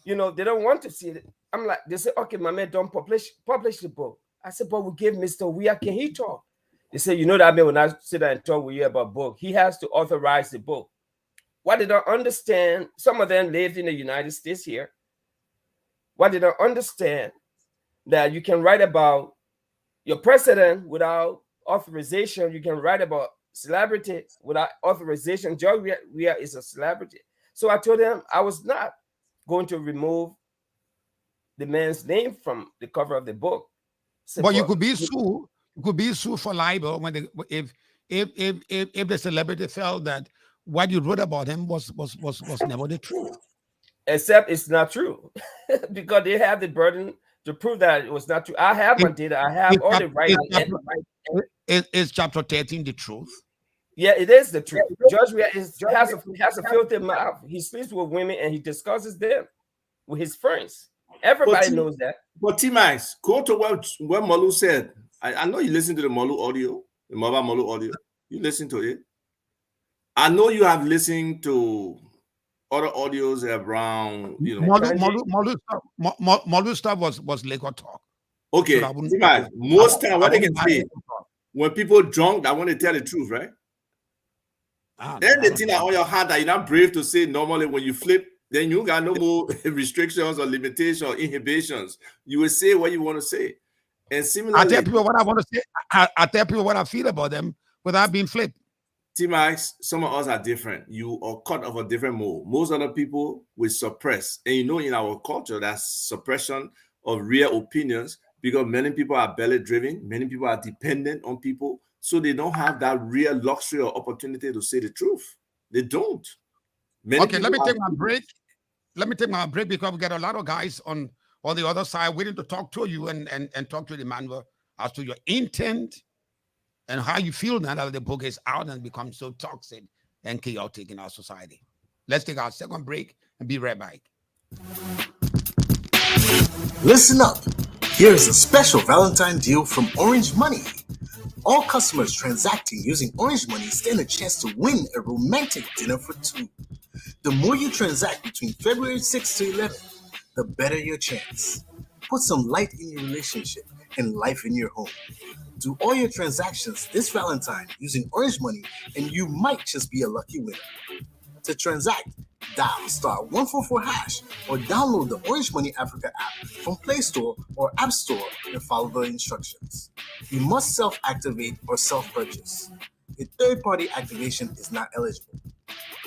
they don't want to see it. I'm like, they say, okay, my man, don't publish the book. I said, but we give Mr. Weah, can he talk? They say, that man, when I sit there and talk with you about book, he has to authorize the book. What they don't understand, some of them lived in the United States here. What they don't understand, that you can write about your president without authorization. You can write about celebrity without authorization. George Weah is a celebrity. So I told him I was not going to remove the man's name from the cover of the book. But you could be sued. You could be sued for libel if the celebrity felt that what you wrote about him was never the truth. Except it's not true, because they have the burden to prove that it was not true. I have my data. I have all the right. Is chapter 13 the truth? Yeah, it is the truth. George Weah has a filthy mouth. He sleeps with women and he discusses them with his friends. Everybody knows that. But T-Max, go to what Malu said. I know you listen to the Malu audio, the Malu audio. You listen to it. I know you have listened to other audios around, Malu stuff was Lagos talk. Okay, so T-Max, most time what they can say, when people drunk, that want to tell the truth, right? Anything that on your heart that you're not brave to say normally when you flip, then you got no more restrictions or limitations or inhibitions. You will say what you want to say. And similarly, I tell people what I want to say. I tell people what I feel about them without being flipped. T-Max, some of us are different. You are cut of a different mold. Most other people will suppress. And in our culture, that's suppression of real opinions, because many people are belly driven. Many people are dependent on people. So they don't have that real luxury or opportunity to say the truth. They don't. Okay, let me take my break. Let me take my break because we got a lot of guys on the other side waiting to talk to you and talk to the Emmanuel as to your intent and how you feel now that the book is out and becomes so toxic and chaotic in our society. Let's take our second break and be right back. Listen up. Here's a special Valentine deal from Orange Money. All customers transacting using Orange Money stand a chance to win a romantic dinner for two. The more you transact between February 6th to 11th, the better your chance. Put some light in your relationship and life in your home. Do all your transactions this Valentine using Orange Money, and you might just be a lucky winner. To transact, Dial star 144 hash or download the Orange Money Africa app from Play Store or App Store and follow the instructions. You must self-activate or self-purchase. A third-party activation is not eligible.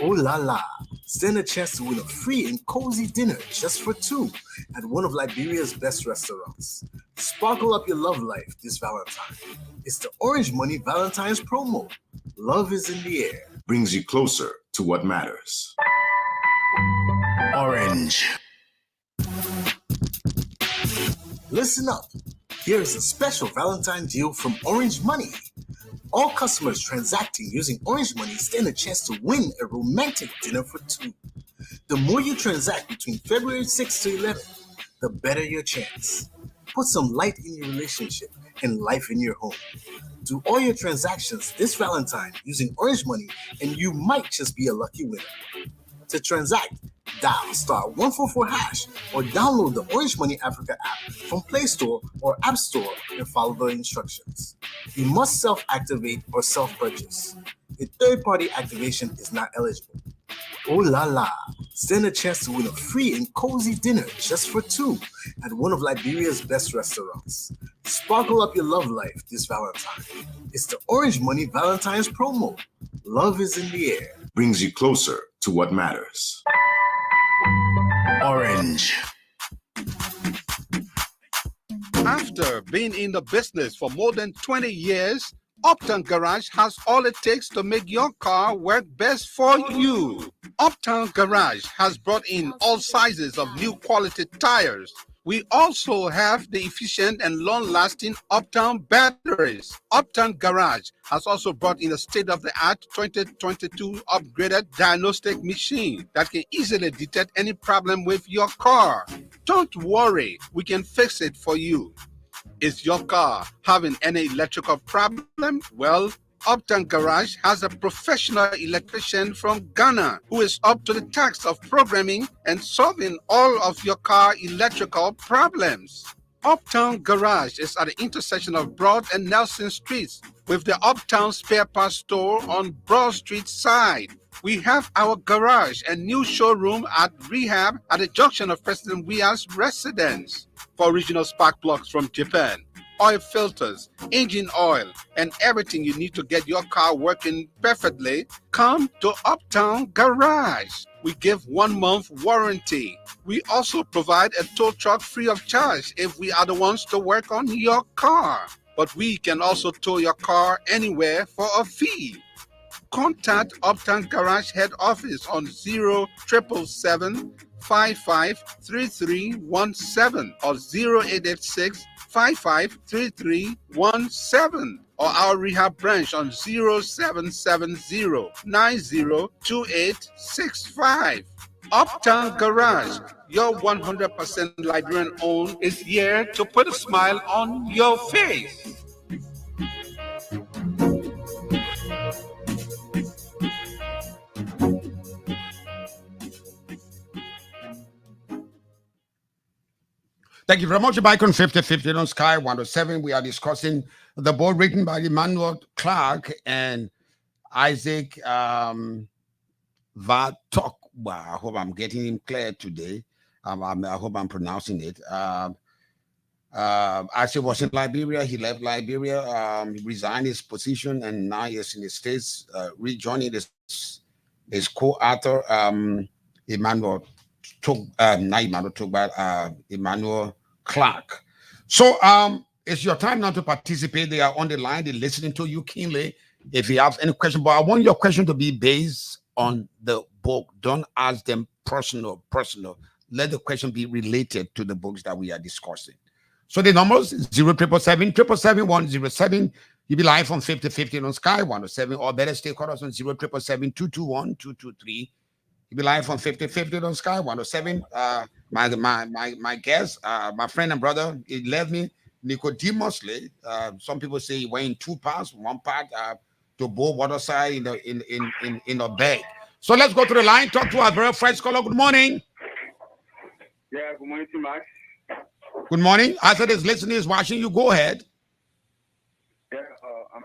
Oh la la! Stand a chance to win a free and cozy dinner just for two at one of Liberia's best restaurants. Sparkle up your love life this Valentine. It's the Orange Money Valentine's promo. Love is in the air. Brings you closer to what matters. Orange. Listen up. Here is a special Valentine deal from Orange Money. All customers transacting using Orange Money stand a chance to win a romantic dinner for two. The more you transact between February 6th to 11th, the better your chance. Put some light in your relationship and life in your home. Do all your transactions this Valentine using Orange Money and you might just be a lucky winner. To transact, dial star 144 hash or download the Orange Money Africa app from Play Store or App Store and follow the instructions. You must self-activate or self-purchase. A third-party activation is not eligible. Oh la la! Stand a chance to win a free and cozy dinner just for two at one of Liberia's best restaurants. Sparkle up your love life this Valentine. It's the Orange Money Valentine's promo. Love is in the air. Brings you closer to what matters. Orange. After being in the business for more than 20 years, Uptown Garage has all it takes to make your car work best for you. Uptown Garage has brought in all sizes of new quality tires. We also have the efficient and long-lasting Uptown batteries. Uptown Garage has also brought in a state-of-the-art 2022 upgraded diagnostic machine that can easily detect any problem with your car. Don't worry, we can fix it for you. Is your car having any electrical problem? Well, Uptown Garage has a professional electrician from Ghana who is up to the task of programming and solving all of your car electrical problems. Uptown Garage is at the intersection of Broad and Nelson Streets with the Uptown Spare Parts Store on Broad Street side. We have our garage and new showroom at Rehab at the junction of President WEAH's residence. For original spark plugs from Japan, oil filters, engine oil, and everything you need to get your car working perfectly, come to Uptown Garage. We give 1 month warranty. We also provide a tow truck free of charge if we are the ones to work on your car. But we can also tow your car anywhere for a fee. Contact Uptown Garage head office on 0777 553317 or 0886 553317 or our rehab branch on 0770 902865. Uptown Garage, your 100% Liberian owned, is here to put a smile on your face. Thank you very much. Back on 50-50 on Sky 107. We are discussing the book written by Emmanuel Clarke and Isaac Vah Tukpah. I hope I'm getting him clear today. I hope I'm pronouncing it. Isaac was in Liberia. He left Liberia, resigned his position, and now he's in the States, rejoining his co-author, Emmanuel Clarke. So it's your time now to participate. They are on the line. They're listening to you keenly. If you have any question, but I want your question to be based on the book. Don't ask them personal. Let the question be related to the books that we are discussing. So the numbers 0777 You'll be live on 50-50 on Sky 107, or better stay call us on 0777-221-223. You'll be live on 50-50 on Sky 107. My guest, my friend and brother, he left me Nicodemusly. Some people say he went in two parts, one part to both water side in a bag. So let's go to the line, talk to our very first caller. Good morning. Yeah, good morning to Max. Good morning. I said his listening is watching you. Go ahead. Yeah, I'm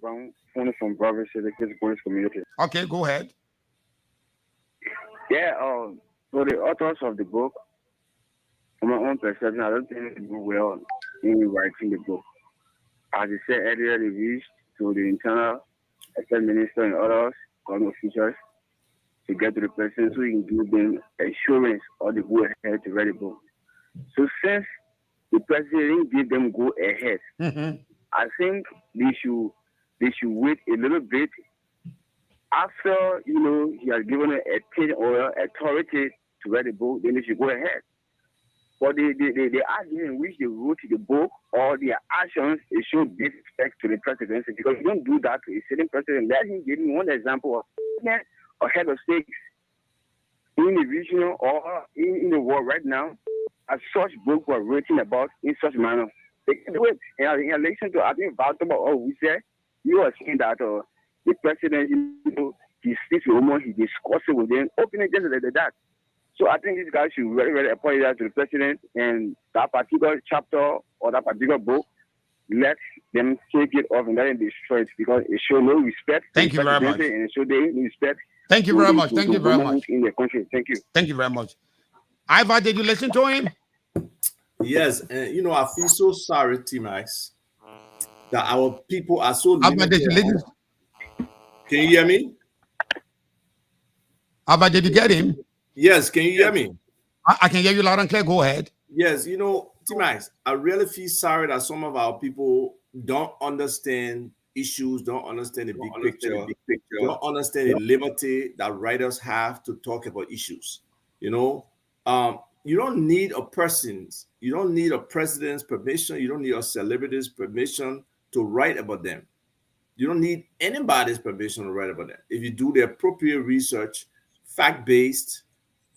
Brown, phoning from Bravo City, Kids Boys Community. Okay, go ahead. For the authors of the book, from my own perception, I don't think they do well in writing the book. As I said earlier, they reached to the internal affairs minister and others, government officials, to get to the person so you can give them assurance or the go ahead to read the book. So since the president didn't give them go ahead, I think they should wait a little bit after he has given a pin or authority to read the book, then they should go ahead. But the idea in which they wrote the book or their actions, it show disrespect to the presidency, because you don't do that to a sitting president. Let him give me one example of a head of state in the region or in the world right now, as such book were written about in such manner. They can do it. In relation to, I think, Vah Tukpah, we said, you are saying that the president, he speaks with women, he discusses with them, openly just like that. So I think this guy should very, very apologize to the president, and that particular chapter or that particular book, let them take it off and let them destroy it, because it shows no respect. Thank you very much. And it shows no respect. Thank you very much. Thank you very much. In the country. Thank you. Thank you very much. Iva, did you listen to him? Yes, and I feel so sorry, T-Max, that our people are so limited. Did you listen? Can you hear me? Iva, did you get him? Yes, can you hear me? I can hear you loud and clear. Go ahead. Yes, T-Max, I really feel sorry that some of our people don't understand issues, don't understand the big picture, don't understand the liberty that writers have to talk about issues. You don't need a person's, you don't need a president's permission, you don't need a celebrity's permission to write about them. You don't need anybody's permission to write about them. If you do the appropriate research, fact-based,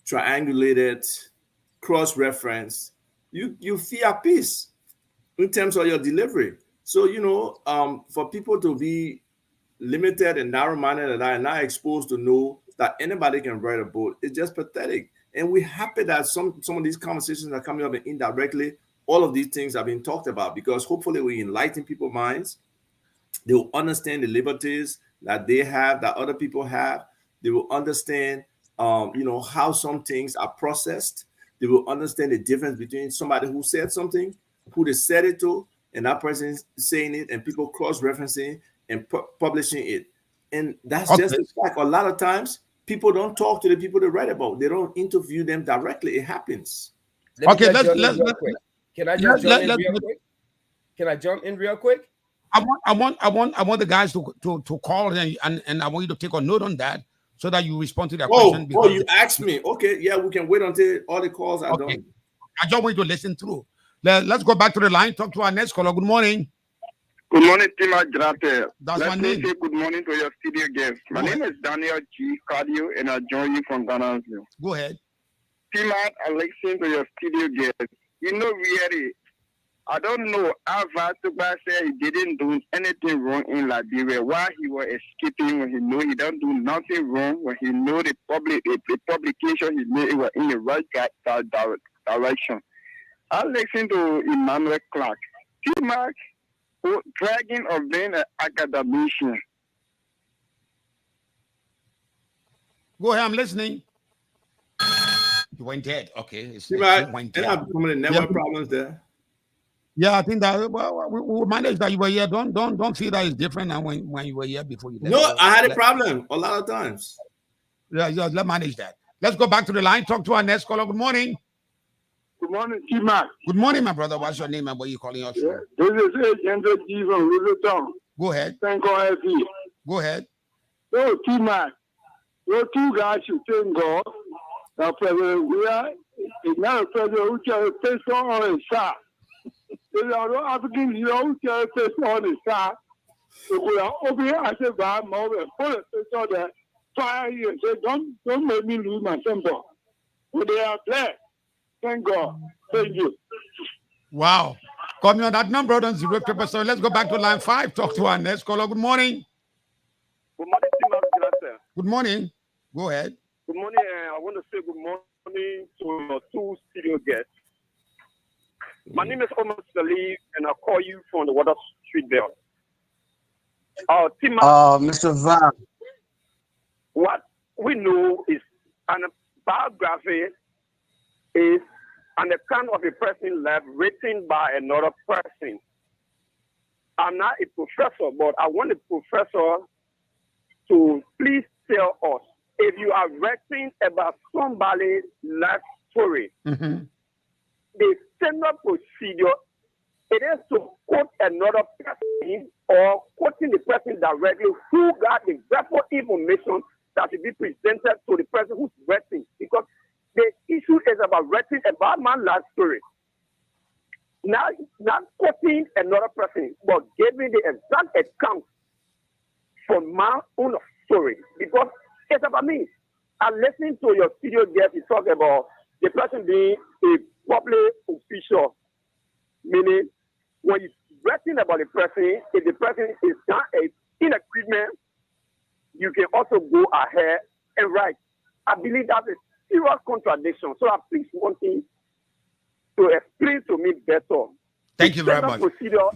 triangulated, cross-reference, you feel at peace in terms of your delivery. So, for people to be limited and narrow-minded and are not exposed to know that anybody can write a book, it's just pathetic. And we're happy that some of these conversations are coming up, and indirectly, all of these things are being talked about, because hopefully we enlighten people's minds. They will understand the liberties that they have, that other people have. They will understand, how some things are processed. They will understand the difference between somebody who said something, who they said it to, and that person saying it, and people cross-referencing and publishing it. And that's just the fact. A lot of times, people don't talk to the people they write about. They don't interview them directly. It happens. Can I just jump in real quick? Can I jump in real quick? I want the guys to call and I want you to take a note on that so that you respond to that question. Oh, you asked me. Okay, yeah, we can wait until all the calls are done. I just want you to listen through. Let's go back to the line. Talk to our next caller. Good morning. Good morning, Team Jlateh. That's Let my me name. say good morning to your studio guest. My name is Daniel G. Cardio, and I join you from Ghana. Go ahead. Team, I listen to your studio guest. Really, I don't know how Vah Tukpah said he didn't do anything wrong in Liberia. Why he was escaping when he knew he don't do nothing wrong, when he knew the publication he made was in the right direction. I listen to Emmanuel Clarke. T-Mac, dragging of being an academician. Go ahead, I'm listening. You went dead. Okay. Went dead. Have some of the network problems there. Yeah, I think that we managed that you were here. Don't feel that it's different than when you were here before you. No, I had a problem a lot of times. Yeah, let's manage that. Let's go back to the line. Talk to our next caller. Good morning. Good morning, T-Mac. Good morning, my brother. What's your name and where you calling us from? This is Agent G from Rivertown. Go ahead. Thank God. Go ahead. So, T-Mac, your two guys should thank God that President WEAH is not a president who can face on his side. There are no African leaders who can face on his side. So we are over here, I said, I'm over and put a face on there. Try here and say, don't make me lose my temper. But they are blessed. Thank God. Thank you. Wow. Call me on that number on 077. Let's go back to line 5. Talk to our next caller. Good morning. Good morning, Jlateh. Good morning. Go ahead. Good morning. I want to say good morning to your two studio guests. My name is Omar Salih, and I call you from the Water Street Belt. Mr. Vah. What we know is, and biography is an account of a person's life written by another person. I'm not a professor, but I want a professor to please tell us if you are writing about somebody's life story, the standard procedure, it is to quote another person or quoting the person directly who got the proper information that should be presented to the person who's writing. Because the issue is about writing about my life story. Not quoting another person, but giving the exact account from my own story. Because it's about me. I listened to your studio guest, you talk about the person being a public official. Meaning, when you're writing about the person, if the person is not in agreement, you can also go ahead and write. I believe that's a serious contradiction. So I please want him to explain to me better. Thank you very much.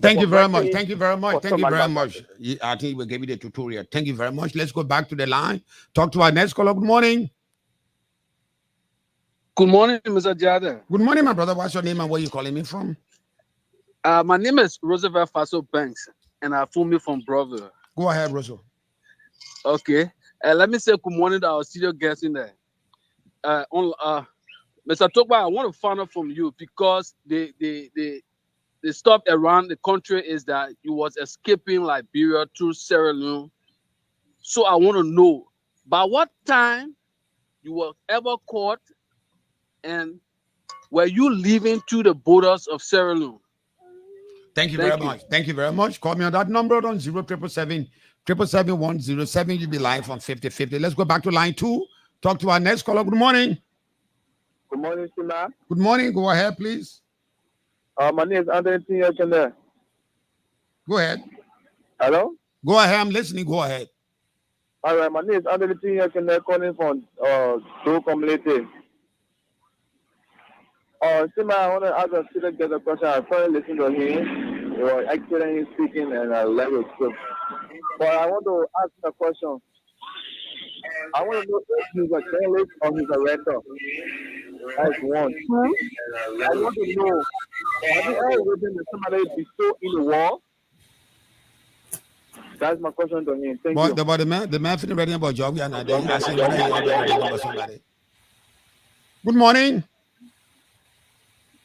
Thank you very much. Thank you very much. Thank you very much. I think we'll give you the tutorial. Thank you very much. Let's go back to the line. Talk to our next caller. Good morning. Good morning, Mr. Jlateh. Good morning, my brother. What's your name and where you calling me from? My name is Roosevelt Faso Banks, and I phone me from Brownsville. Go ahead, Russell. Okay. Let me say good morning to our studio guests in there. Mr. Tukpah, I want to find out from you because the stuff around the country is that you was escaping Liberia through Sierra Leone. So I want to know by what time you were ever caught and were you leaving to the borders of Sierra Leone? Thank you very much. Thank you very much. Call me on that number on 0777 777 You'll be live on 5050. Let's go back to line 2. Talk to our next caller. Good morning. Good morning, Sima. Good morning. Go ahead, please. My name is Anthony. Go ahead. Hello? Go ahead. I'm listening. Go ahead. All right, my name is Anthony. Calling from Do Community. Sima, I want to ask a student get a question. I started listening to him. You were excellent speaking and I love it too. But I want to ask him a question. I want to know if he's a journalist or he's a writer. That's one. I want to know, have you ever written that somebody be so in the war? That's my question to him. Thank you. But the man finished writing about job and I didn't ask him whether he ever written about somebody. Good morning.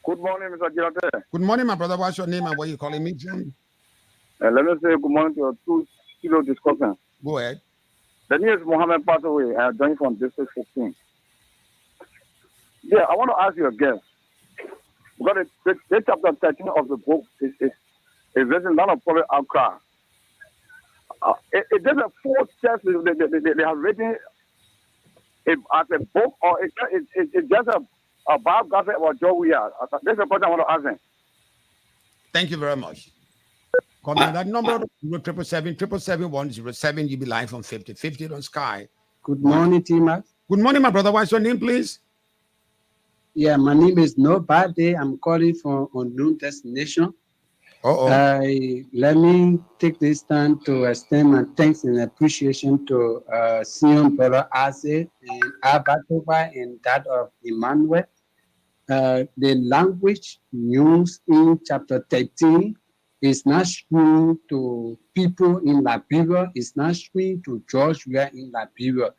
Good morning, Mr. Jlateh. Good morning, my brother. What's your name and where you calling me from? Let me say good morning to your two kilo discussion. Go ahead. The name is Mohammed passed away. I joined from District 15. Yeah, I want to ask you again. Because the chapter 13 of the book is there's a lot of public outcry. It doesn't force just they have written it as a book or it's just a biography about WEAH. That's the question I want to ask him. Thank you very much. Call me on that number 777 You'll be live on 5050 on Sky. Good morning, Tima. Good morning, my brother. What's your name, please? Yeah, my name is Nobody. I'm calling from unknown destination. Let me take this time to extend my thanks and appreciation to Sion Brother Ase and Vah Tukpah and that of Emmanuel. The language used in chapter 13 is not shown to people in Liberia, it's not shown to Georgia in Liberia.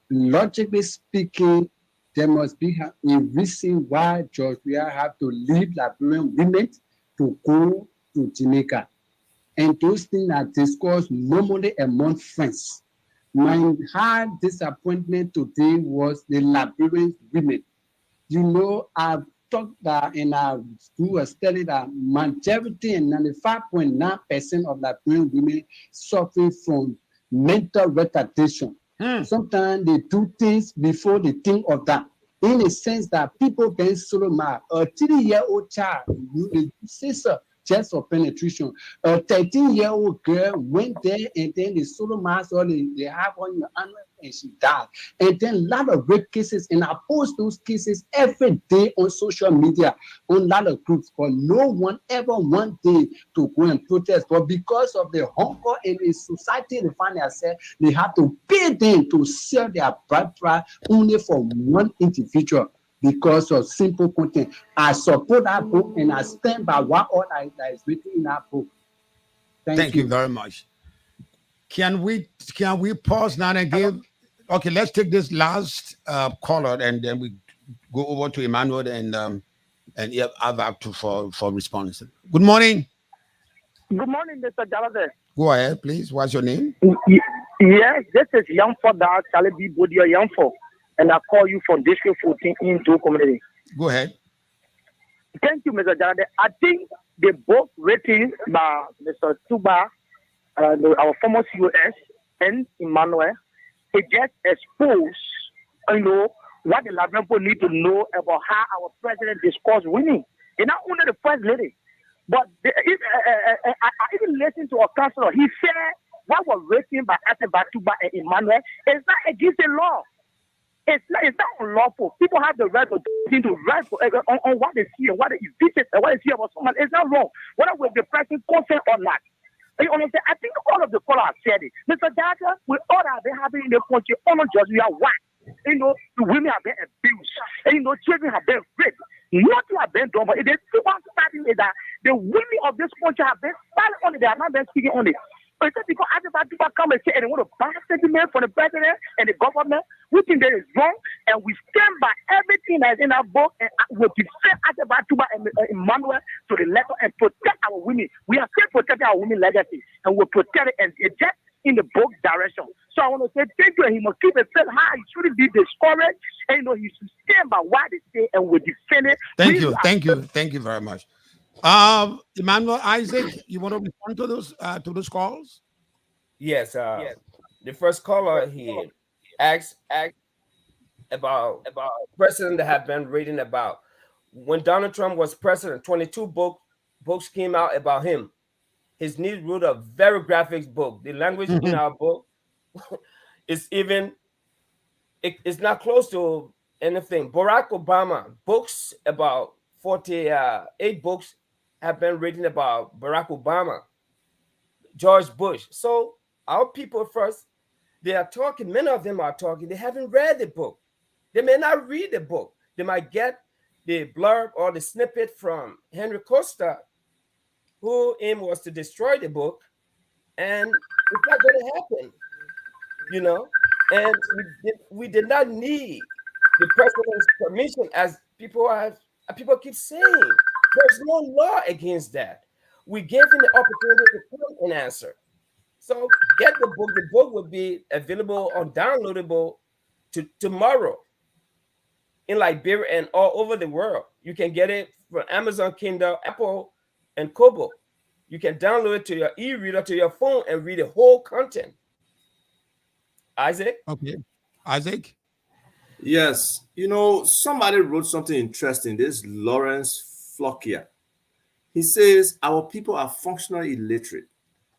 Logically speaking, there must be a reason why Georgia have to leave Liberian women to go to Jamaica. And those things are discussed normally among friends. My hard disappointment today was the Liberian women. You know, I've talked that in our school study that majority and 95.9% of Liberian women suffer from mental retardation. Sometimes they do things before they think of that. In a sense that people can solo a 3-year-old child, you say so just for penetration. A 13-year-old girl went there and then they sodomized her, they have on your honor and she died. And then a lot of rape cases, and I post those cases every day on social media, on a lot of groups, but no one ever wanted to go and protest. But because of the hunger in the society they find themselves, they have to pay them to sell their birthright only for one individual because of simple content. I support that book and I stand by what all that is written in that book. Thank you very much. Can we pause now and give? Okay, let's take this last caller and then we go over to Emmanuel and Ava for response. Good morning. Good morning, Mr. Jlateh. Go ahead, please. What's your name? Yes, this is Yamfo Dar Chalebi Bodio Yamfo, and I call you from District 14 into community. Go ahead. Thank you, Mr. Jlateh. I think the book written by Mr. Tukpah, our former COS, and Emmanuel, it just expose, what the Liberian people need to know about how our president discussed winning. And not only the first lady, but I even listened to a counselor. He said what was written by Vah Tukpah and Emmanuel is not against the law. It's not unlawful. People have the right to write on what they see and what they visit and what they see about someone. It's not wrong. Whether with the person consent or not. You understand? I think all of the callers have said it. Mr. Jlateh, with all that they have in the country, not just we are white. The women have been abused. And, children have been raped. Nothing has been done. But the one starting is that the women of this country have been silent on it. They have not been speaking on it. But it's because Vah Tukpah come and say, and they want to buy sentiment from the president and the government, we think that is wrong, and we stand by everything that is in our book, and we defend Vah Tukpah and Emmanuel to the letter and protect our women. We are still protecting our women legacy, and we'll protect it, and it's just in the book direction. So I want to say thank you, and he must keep it set high. He shouldn't be discouraged, and he should stand by what they say, and we'll defend it. Thank you very much. Emmanuel, Isaac, you want to respond to those calls? Yes. The first caller here asked about president that have been reading about when Donald Trump was president. 22 books came out about him. His niece wrote a very graphic book. The language in our book is it's not close to anything. Barack Obama books about 48 books have been written about Barack Obama, George Bush. So our people first, they are talking, many of them are talking, they haven't read the book. They may not read the book. They might get the blurb or the snippet from Henry Costa, who aim was to destroy the book, and it's not going to happen, And we did not need the president's permission, as people keep saying. There's no law against that. We gave him the opportunity to come and answer. So get the book. The book will be available or downloadable tomorrow in Liberia and all over the world. You can get it from Amazon Kindle, Apple, and Kobo. You can download it to your e-reader, to your phone, and read the whole content. Isaac? Okay. Isaac? Yes. Somebody wrote something interesting. This Lawrence Flockier. He says, our people are functionally illiterate.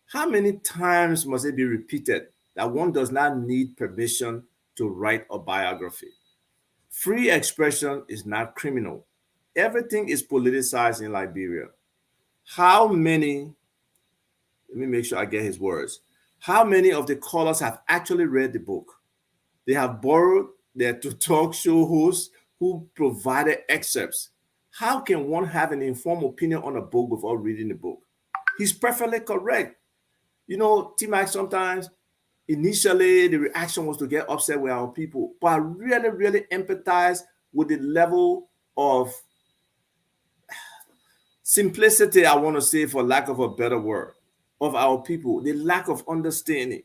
How many times must it be repeated that one does not need permission to write a biography? Free expression is not criminal. Everything is politicized in Liberia. Let me make sure I get his words. How many of the callers have actually read the book? They have borrowed their talk show hosts who provided excerpts. How can one have an informed opinion on a book before reading the book? He's perfectly correct. T-Mac, sometimes initially the reaction was to get upset with our people, but I really, really empathize with the level of simplicity, I want to say, for lack of a better word, of our people, the lack of understanding.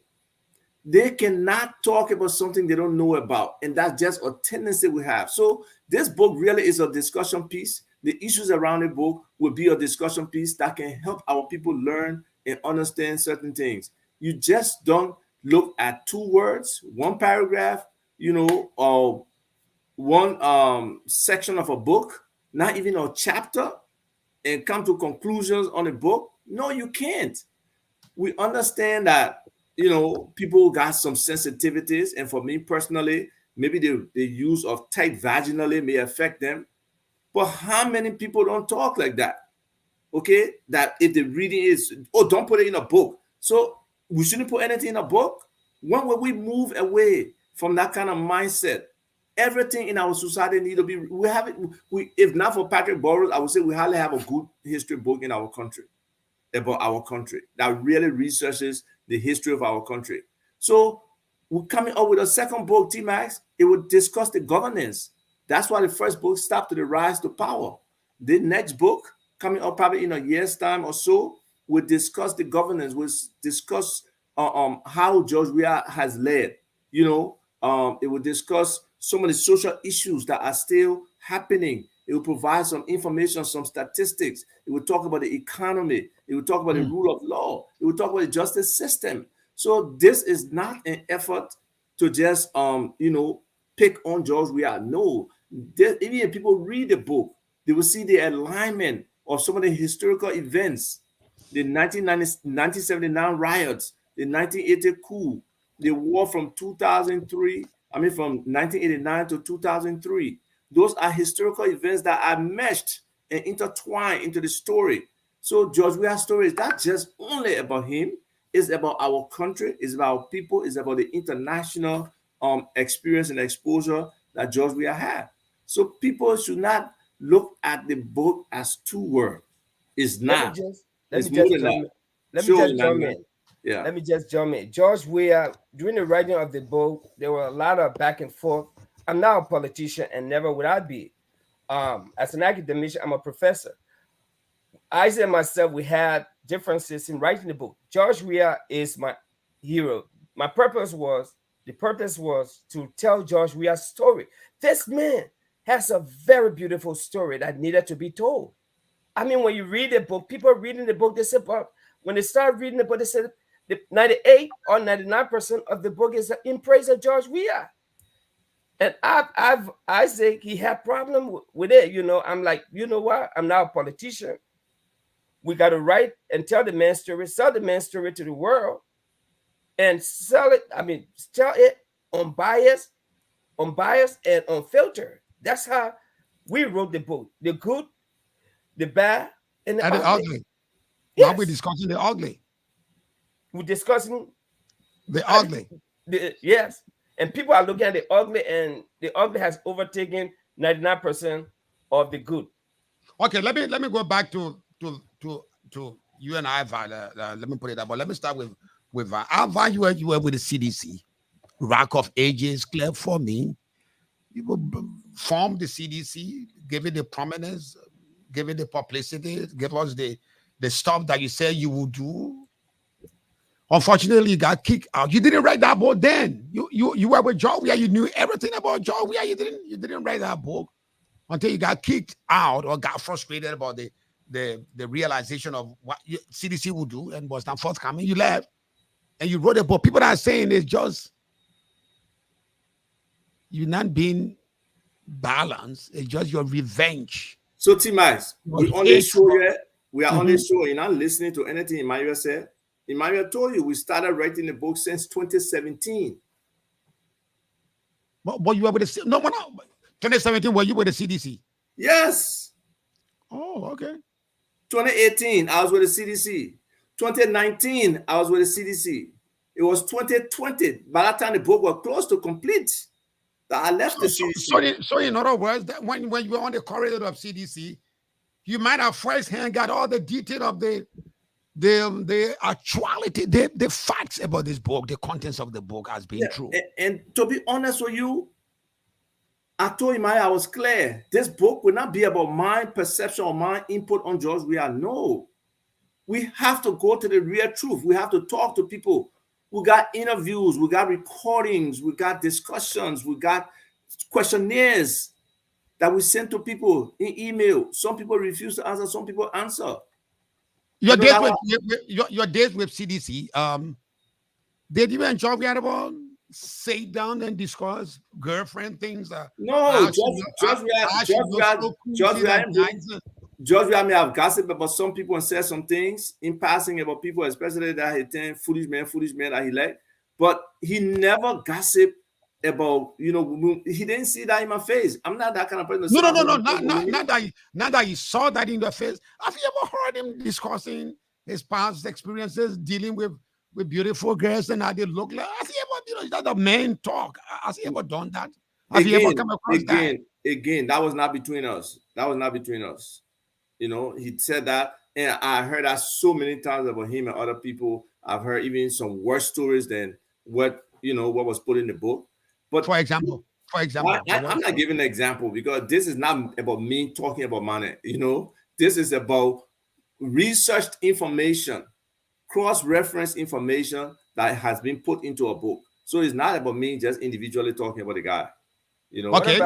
They cannot talk about something they don't know about, and that's just a tendency we have. So this book really is a discussion piece. The issues around the book will be a discussion piece that can help our people learn and understand certain things. You just don't look at 2 words, 1 paragraph, or one section of a book, not even a chapter, and come to conclusions on a book? No, you can't. We understand that, you know, people got some sensitivities, and for me personally, maybe the use of tight vaginally may affect them. But how many people don't talk like that? Okay, that if the reading is, oh, don't put it in a book. So we shouldn't put anything in a book. When will we move away from that kind of mindset? Everything in our society need to be. We have it. If not for Patrick Burroughs, I would say we hardly have a good history book in our country about our country that really researches the history of our country. So we're coming up with a second book, T-Max. It would discuss the governance. That's why the first book stopped to the rise to power. The next book, coming up probably in a year's time or so, will discuss the governance, will discuss how George Weah has led. You know, it will discuss some of the social issues that are still happening. It will provide some information, some statistics. It will talk about the economy. It will talk about the rule of law. It will talk about the justice system. So this is not an effort to just, you know, pick on George Weah. No, even if people read the book, they will see the alignment of some of the historical events, the 1979 riots, the 1980 coup, the war from 2003, from 1989 to 2003. Those are historical events that are meshed and intertwined into the story. So George Weah's story is not just only about him, it's about our country, it's about our people, it's about the international experience and exposure that George Weah had. So people should not look at the book as two words. It's not. Let me just jump in. Yeah. Let me just jump in. George Weah, during the writing of the book, there were a lot of back and forth. I'm now a politician, and never would I be. As an academician, I'm a professor. Isaac and myself, we had differences in writing the book. George Weah is my hero. The purpose was to tell George Weah's story. This man has a very beautiful story that needed to be told. I mean, when you read the book, people reading the book, they say, but when they start reading the book, they said the 98 or 99% of the book is in praise of George Weah. And Isaac, he had problem with it. You know, I'm like, you know what? I'm now a politician. We got to write and tell the man's story, sell the man's story to the world, and sell it. Sell it unbiased and unfiltered. That's how we wrote the book. The good, the bad, and the ugly. Yes. Now we're discussing the ugly. We're discussing the ugly. Yes. And people are looking at the ugly, and the ugly has overtaken 99% of the good. Okay, let me go back to you and I, Vah. Let me put it up. But let me start with Vah. Vah, you were with the CDC. Rock of Ages, clear for me. You formed the CDC, gave it the prominence, gave it the publicity, gave us the stuff that you said you would do. Unfortunately, you got kicked out. You didn't write that book then. You were with George Weah. You knew everything about George Weah. You didn't write that book until you got kicked out or got frustrated about the realization of what CDC would do and was not forthcoming. You left and you wrote a book. People are saying it's just you're not being balanced. It's just your revenge. So T-Max, we are on this show. You're not listening to anything Emmanuel said. Emmanuel told you we started writing the book since 2017. But you were with the 2017. Were you with the CDC? Yes. Oh, okay. 2018, I was with the CDC. 2019, I was with the CDC. It was 2020. By that time, the book was close to complete. That I left the CDC. So in other words, that when you were on the corridor of CDC, you might have firsthand got all the detail of the actuality, the facts about this book, the contents of the book as being true. And to be honest with you, I told him I was clear. This book will not be about my perception or my input on George Weah. No. We have to go to the real truth. We have to talk to people. We got interviews, we got recordings, we got discussions, we got questionnaires that we send to people in email. Some people refuse to answer, some people answer. Your days with CDC, did you and George Weah sit down and discuss girlfriend things? No, George George Weah may have gossiped about some people and said some things in passing about people, especially that he think foolish man that he liked. But he never gossiped about, he didn't see that in my face. I'm not that kind of person. No. Not that he saw that in the face. Have you ever heard him discussing his past experiences dealing with beautiful girls and how they look like? Has he ever, that the man talk? Has he ever done that? Have you ever come across that? Again, that was not between us. He said that, and I heard that so many times about him and other people. I've heard even some worse stories than what was put in the book. But for example, I'm not giving an example because this is not about me talking about money. This is about researched information, cross-reference information that has been put into a book. So it's not about me just individually talking about the guy. Okay.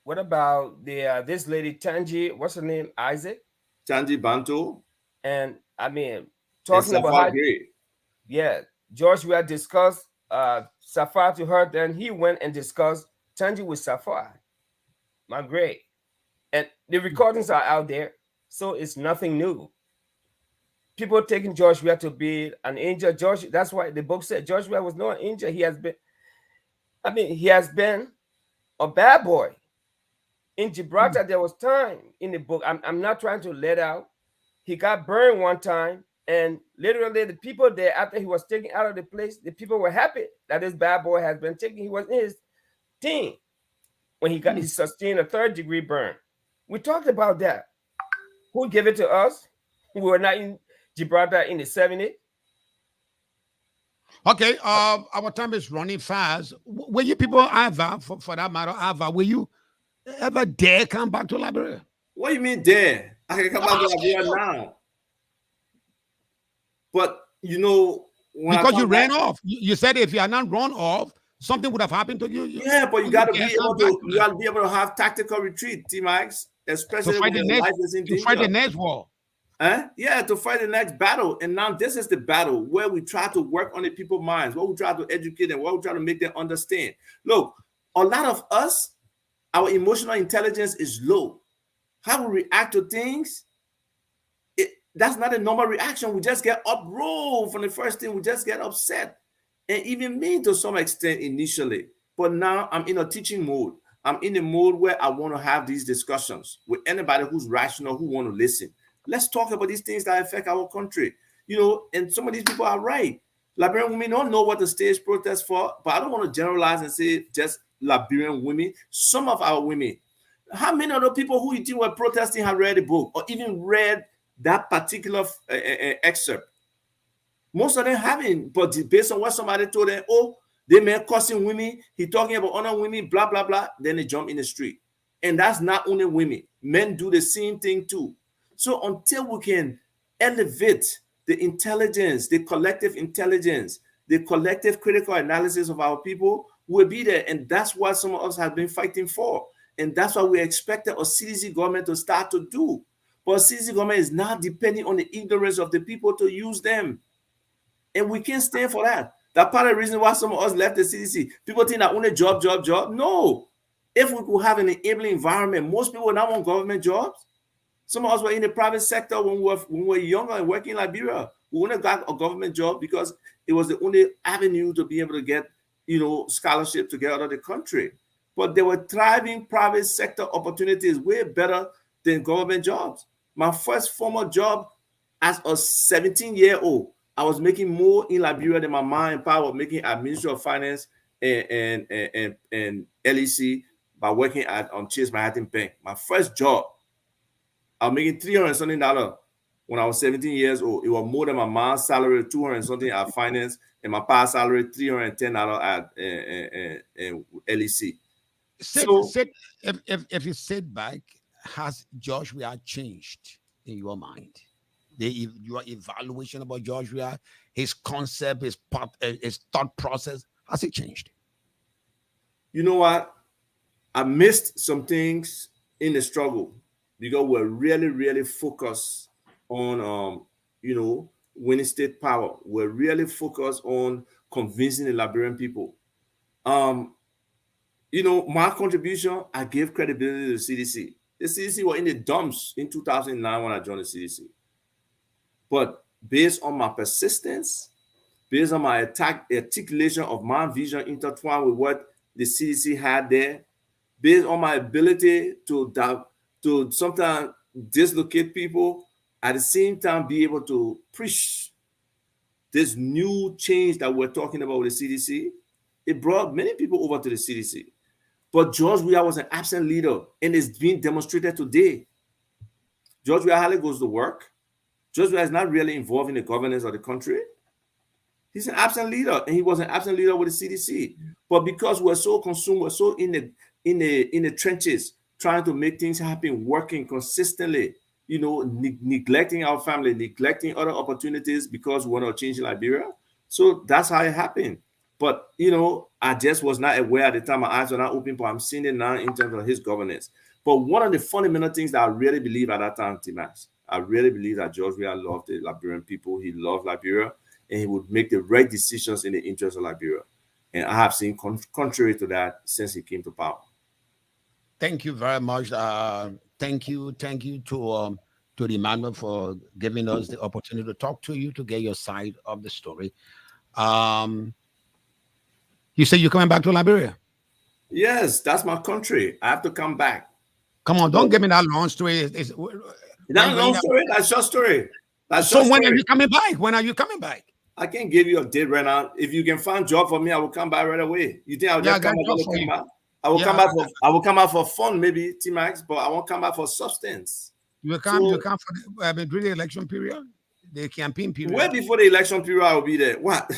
What about the this lady Tanji? What's her name? Isaac. Tanji Banto. And I mean, talking about how, George Weah discussed Safar to her. Then he went and discussed Tanji with Safar. My great, and the recordings are out there, so it's nothing new. People taking George Weah to be an angel. That's why the book said George Weah was not an angel. He has been a bad boy. In Gibraltar, there was time in the book. I'm not trying to let out. He got burned one time, and literally the people there, after he was taken out of the place, the people were happy that this bad boy has been taken. He was in his team when he sustained a 3rd-degree burn. We talked about that. Who gave it to us? We were not in Gibraltar in the 70s. Okay, our time is running fast. Were you people ever, for that matter, will you ever dare come back to Liberia? What do you mean dare? I can come back to Liberia now. But because you ran off. You said if you had not run off, something would have happened to you. Yeah, but you got to be able to have tactical retreat, T-Max, especially when your life is in danger. To fight the next war. Yeah, to fight the next battle. And now this is the battle where we try to work on the people's minds, where we try to educate them, where we try to make them understand. Look, a lot of us, our emotional intelligence is low. How we react to things, that's not a normal reaction. We just get uprolled from the first thing. We just get upset. And even me to some extent initially. But now I'm in a teaching mode. I'm in a mode where I want to have these discussions with anybody who's rational, who want to listen. Let's talk about these things that affect our country. And some of these people are right. Liberian women don't know what the stage protest for, but I don't want to generalize and say just Liberian women. Some of our women. How many of the people who you think were protesting have read the book or even read that particular excerpt? Most of them haven't, but based on what somebody told them, they men cursing women, he talking about other women, blah, blah, blah, then they jump in the street. And that's not only women. Men do the same thing too. So until we can elevate the intelligence, the collective intelligence, the collective critical analysis of our people, we'll be there. And that's what some of us have been fighting for. And that's what we expected a CDC government to start to do. But CDC government is not depending on the ignorance of the people to use them. And we can't stand for that. That's part of the reason why some of us left the CDC. People think that only job. No. If we could have an enabling environment, most people now want government jobs. Some of us were in the private sector when we were younger and working in Liberia. We wouldn't have got a government job because it was the only avenue to be able to get, scholarship to get out of the country. But there were thriving private sector opportunities way better than government jobs. My first formal job as a 17-year-old, I was making more in Liberia than my mom and papa were making at Ministry of Finance and LEC by working on Chase Manhattan Bank. My first job, I was making $300 something when I was 17 years old. It was more than my mom's salary, $200 something at finance, and my pa's salary, $310 at LEC. If you sit back, has George Weah changed in your mind? Your evaluation about George Weah, his concept, his thought process, has it changed? You know what? I missed some things in the struggle because we're really, really focused on, winning state power. We're really focused on convincing the Liberian people. My contribution, I gave credibility to the CDC. The CDC were in the dumps in 2009 when I joined the CDC. But based on my persistence, based on my articulation of my vision intertwined with what the CDC had there, based on my ability to sometimes dislocate people, at the same time be able to preach this new change that we're talking about with the CDC, it brought many people over to the CDC. But George Weah was an absent leader, and it's being demonstrated today. George Weah hardly goes to work. George Weah is not really involved in the governance of the country. He's an absent leader, and he was an absent leader with the CDC. But because we're so consumed, we're so in the trenches, trying to make things happen, working consistently, neglecting our family, neglecting other opportunities because we want to change Liberia. So that's how it happened. But, I just was not aware at the time. My eyes were not open, but I'm seeing it now in terms of his governance. But one of the fundamental things that I really believe at that time, T-Max, I really believe that George Weah loved the Liberian people. He loved Liberia, and he would make the right decisions in the interest of Liberia. And I have seen contrary to that since he came to power. Thank you very much. Thank you to the Emmanuel for giving us the opportunity to talk to you, to get your side of the story. You say you're coming back to Liberia? Yes, that's my country. I have to come back. Come on, don't give me that long story. It's not a long story. That's your story. So when are you coming back? When are you coming back? I can't give you a date right now. If you can find a job for me, I will come back right away. You think I'll just come back? I will come back. I will come back for fun, maybe, T-Max, but I won't come back for substance. You come for the during the election period, the campaign period. Way before the election period, I will be there. What?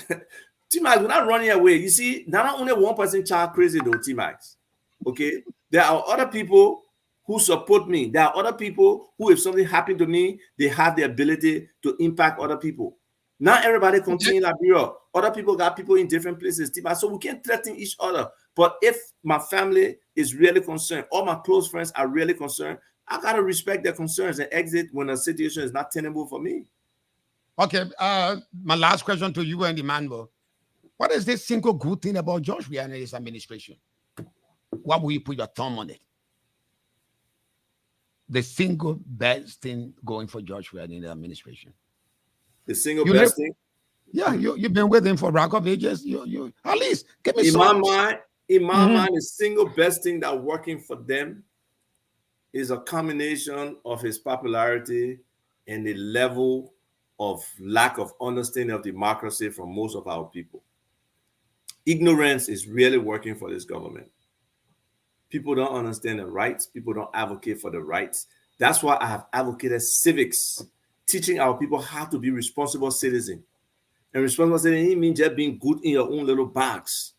T-Max, we're not running away. You see, not only one person child crazy though, T-Max. Okay? There are other people who support me. There are other people who, if something happened to me, they have the ability to impact other people. Not everybody continue Liberia. Other people got people in different places. T-Max. So we can't threaten each other. But if my family is really concerned, all my close friends are really concerned, I got to respect their concerns and exit when a situation is not tenable for me. Okay. My last question to you and Emmanuel. What is the single good thing about George Weah and his administration? What will you put your thumb on it? The single best thing going for George Weah in the administration. The single best thing? Yeah, you've been with him for a rack of ages. You at least give me in some. In my mind, the single best thing that working for them is a combination of his popularity and the level of lack of understanding of democracy from most of our people. Ignorance is really working for this government. People don't understand the rights. People don't advocate for the rights. That's why I have advocated civics, teaching our people how to be responsible citizens. And responsible citizen means just being good in your own little box.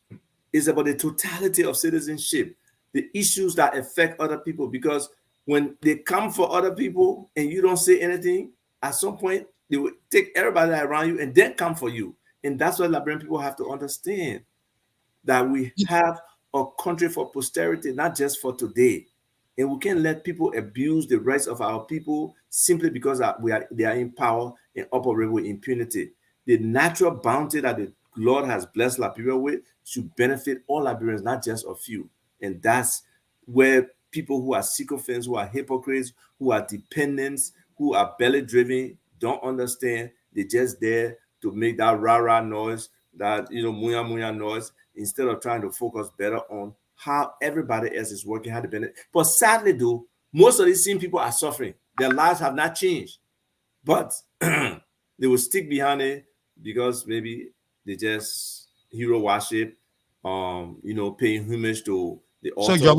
It's about the totality of citizenship, the issues that affect other people. Because when they come for other people and you don't say anything, at some point, they will take everybody around you and then come for you. And that's what Liberian people have to understand, that we have a country for posterity, not just for today. And we can't let people abuse the rights of our people simply because they are in power and operate with impunity. The natural bounty that the Lord has blessed Liberia with should benefit all Liberians, not just a few. And that's where people who are sycophants, who are hypocrites, who are dependents, who are belly-driven, don't understand. They're just there to make that rah-rah noise, that muya noise, instead of trying to focus better on how everybody else is working, how to benefit. But sadly, though, most of these same people are suffering. Their lives have not changed. But they will stick behind it because maybe they just hero worship, paying homage to the altar. So George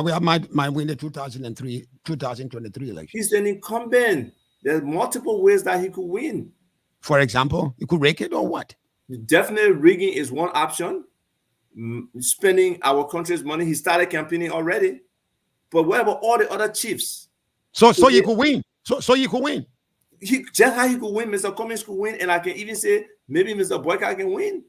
Weah might win the 2023 election. He's an incumbent. There's multiple ways that he could win. For example, he could rake it or what? Definitely rigging is one option. Spending our country's money. He started campaigning already. But what about all the other chiefs? So you could win. So you could win. Just how he could win, Mr. Cummings could win, and I can even say maybe Mr. Boyka can win.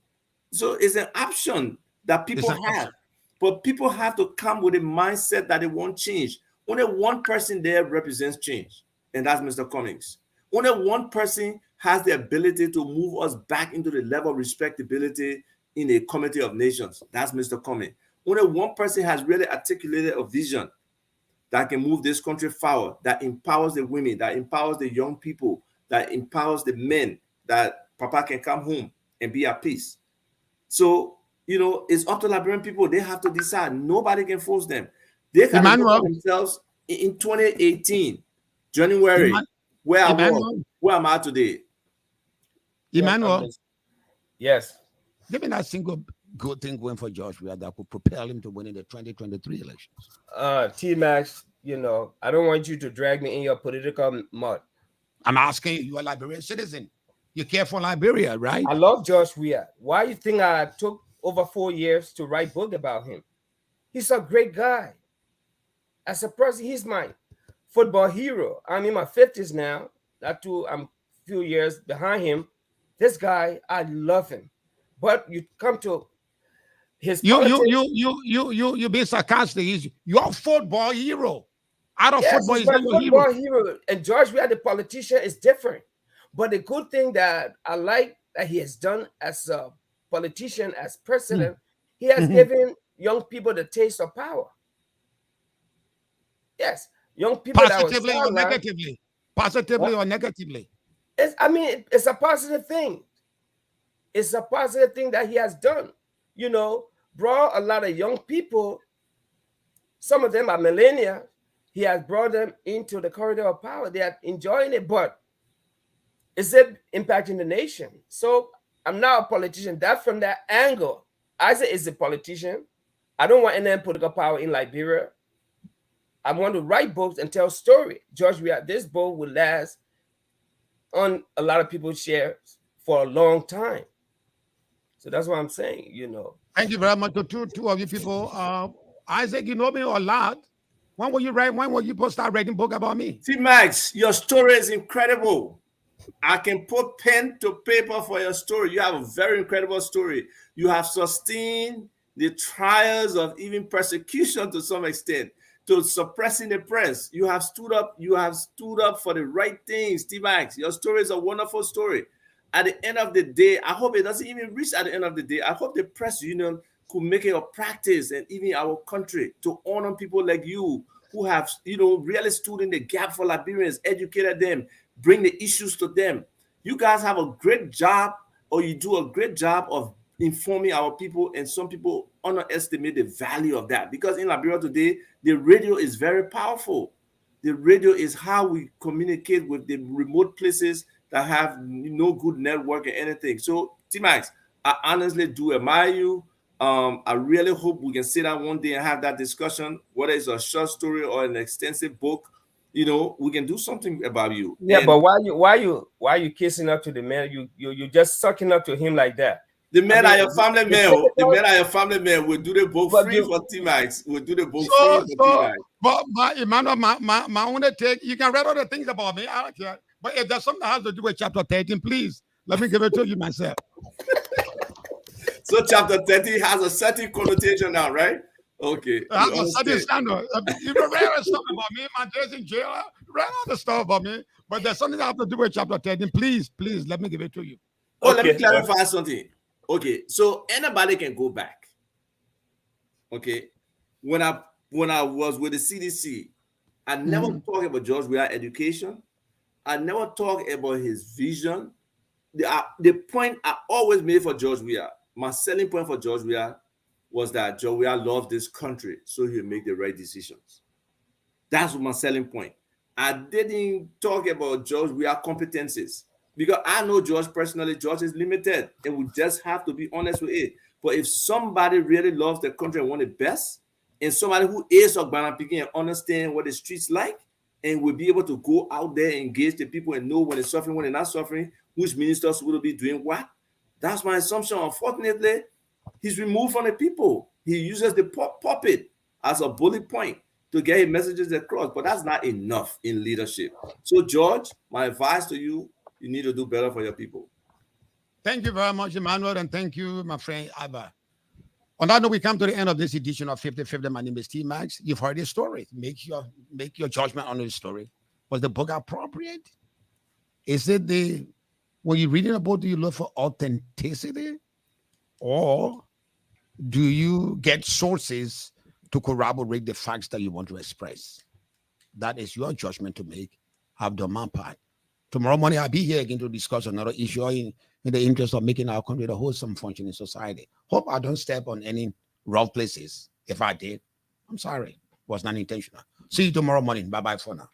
So it's an option that people have. But people have to come with a mindset that they want change. Only one person there represents change, and that's Mr. Cummings. Only one person has the ability to move us back into the level of respectability in a community of nations. That's Mr. Cummings. Only one person has really articulated a vision that can move this country forward, that empowers the women, that empowers the young people, that empowers the men, that Papa can come home and be at peace. So, you know, it's up to Liberian people. They have to decide. Nobody can force them. They can look at themselves in 2018, January, where I was, where am I today? Emmanuel. Yes. Give me that single good thing going for George Weah that could propel him to winning the 2023 elections. T-Max, you know, I don't want you to drag me in your political mud. I'm asking you, you're a Liberian citizen. You care for Liberia, right? I love George Weah. Why do you think I took over 4 years to write a book about him? He's a great guy. As a person, he's my football hero. I'm in my 50s now. That too, I'm a few years behind him. This guy, I love him. But you come to his you being sarcastic. He's your football hero. Out of football, he's not your football hero. And George Weah, the politician, is different. But the good thing that I like that he has done as a politician, as president, he has given young people the taste of power. Yes, young people positively or negatively. Positively or negatively. It's a positive thing. It's a positive thing that he has done. You know, brought a lot of young people. Some of them are millennials. He has brought them into the corridor of power. They are enjoying it, but is it impacting the nation? So I'm not a politician. That's from that angle. Isaac is a politician. I don't want any political power in Liberia. I want to write books and tell stories. George Weah, this book will last on a lot of people's shares for a long time. So that's what I'm saying, you know. Thank you very much to two of you people. Isaac, you know me a lot. When will you start writing book about me? T-Max, your story is incredible. I can put pen to paper for your story. You have a very incredible story. You have sustained the trials of even persecution to some extent, to suppressing the press. You have stood up for the right things, T-Max. Your story is a wonderful story. At the end of the day, I hope it doesn't even reach at the end of the day. I hope the press union could make it a practice, and even our country, to honor people like you who have, really stood in the gap for Liberians, educated them, bring the issues to them. You guys have a great job, or you do a great job of informing our people, and some people underestimate the value of that, because in Liberia today, the radio is very powerful. The radio is how we communicate with the remote places that have no good network or anything. So, T-Max, I honestly do admire you. I really hope we can sit down one day and have that discussion, whether it's a short story or an extensive book. We can do something about you. Yeah, but why you kissing up to the man? You just sucking up to him like that. The men are your family men. The men are your family men. We'll do the book free for T-Max. We'll do the book free for T-Max. But Emmanuel, my only take, you can read other things about me. I don't care. But if there's something that has to do with chapter 13, please let me give it to you myself. So chapter 30 has a certain connotation now, right? Okay. I have a certain standard. You can read stuff about me, my days in jail, read all the stuff about me, but there's something that has to do with chapter 13. Please, let me give it to you. Let me clarify something. Okay, so anybody can go back. Okay. When I was with the CDC, I never talked about George Weah education. I never talked about his vision. The point I always made for George Weah, my selling point for George Weah, was that George Weah loved this country, so he'll make the right decisions. That's my selling point. I didn't talk about George Weah competencies, because I know George personally. George is limited, and we just have to be honest with it. But if somebody really loves the country and wants the best, and somebody who is of Ghana speaking and understand what the streets like, and will be able to go out there and engage the people and know when they're suffering, when they're not suffering, which ministers will be doing what, that's my assumption. Unfortunately, he's removed from the people. He uses the puppet as a bullet point to get his messages across, but that's not enough in leadership. So, George, my advice to you, you need to do better for your people. Thank you very much, Emmanuel, and thank you, my friend Abba. On that note, we come to the end of this edition of 50/50. My name is T-Max. You've heard this story. Make your judgment on this story. Was the book appropriate? Is it when you're reading a book, do you look for authenticity? Or do you get sources to corroborate the facts that you want to express? That is your judgment to make. I've done my part. Tomorrow morning, I'll be here again to discuss another issue in the interest of making our country a wholesome functioning society. Hope I don't step on any rough places. If I did, I'm sorry. It was not intentional. See you tomorrow morning. Bye-bye for now.